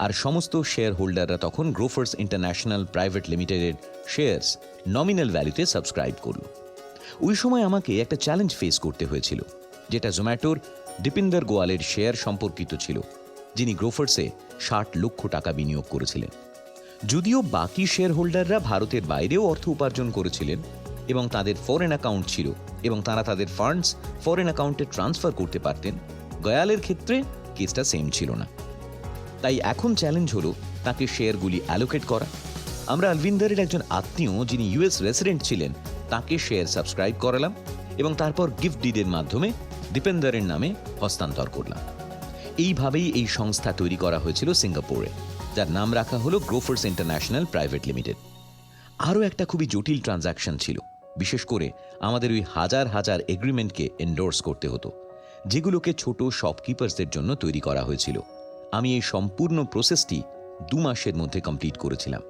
আর সমস্ত শেয়ার হোল্ডাররা তখন গ্রোফার্স ইন্টারন্যাশনাল প্রাইভেট লিমিটেডের শেয়ার্স নমিনাল ভ্যালুতে সাবস্ক্রাইব করল। ওই সময় আমাকে একটা চ্যালেঞ্জ ফেস করতে হয়েছিল, যেটা জোম্যাটোর দীপিন্দর গোয়ালের শেয়ার সম্পর্কিত ছিল, যিনি গ্রোফার্সে 60 লক্ষ টাকা বিনিয়োগ করেছিলেন। যদিও বাকি শেয়ার হোল্ডাররা ভারতের বাইরেও অর্থ উপার্জন করেছিলেন এবং তাদের ফরেন অ্যাকাউন্ট ছিল এবং তারা তাদের ফান্ডস ফরেন অ্যাকাউন্টে ট্রান্সফার করতে পারতেন, গোয়ালের ক্ষেত্রে কেসটা সেম ছিল না। তাই এখন চ্যালেঞ্জ হলো তাকে শেয়ারগুলি অ্যালোকেট করা। আমরা আলভিন্দারের একজন আত্মীয়, যিনি ইউএস রেসিডেন্ট ছিলেন, তাকে শেয়ার সাবস্ক্রাইব করালাম এবং তারপর গিফট ডিডের মাধ্যমে দীপেন্দরের নামে হস্তান্তর করলাম। এইভাবেই এই সংস্থা তৈরি করা হয়েছিল সিঙ্গাপুরে, যার নাম রাখা হলো গ্রোফার্স ইন্টারন্যাশনাল প্রাইভেট লিমিটেড। আরও একটা খুবই জটিল ট্রানজাকশন ছিল, বিশেষ করে আমাদের ওই হাজার হাজার এগ্রিমেন্টকে এন্ডোর্স করতে হতো, যেগুলোকে ছোট শপকিপার্সদের জন্য তৈরি করা হয়েছিল। আমি এই সম্পূর্ণ প্রসেসটি 2 মাসের মধ্যে কমপ্লিট করেছিলাম।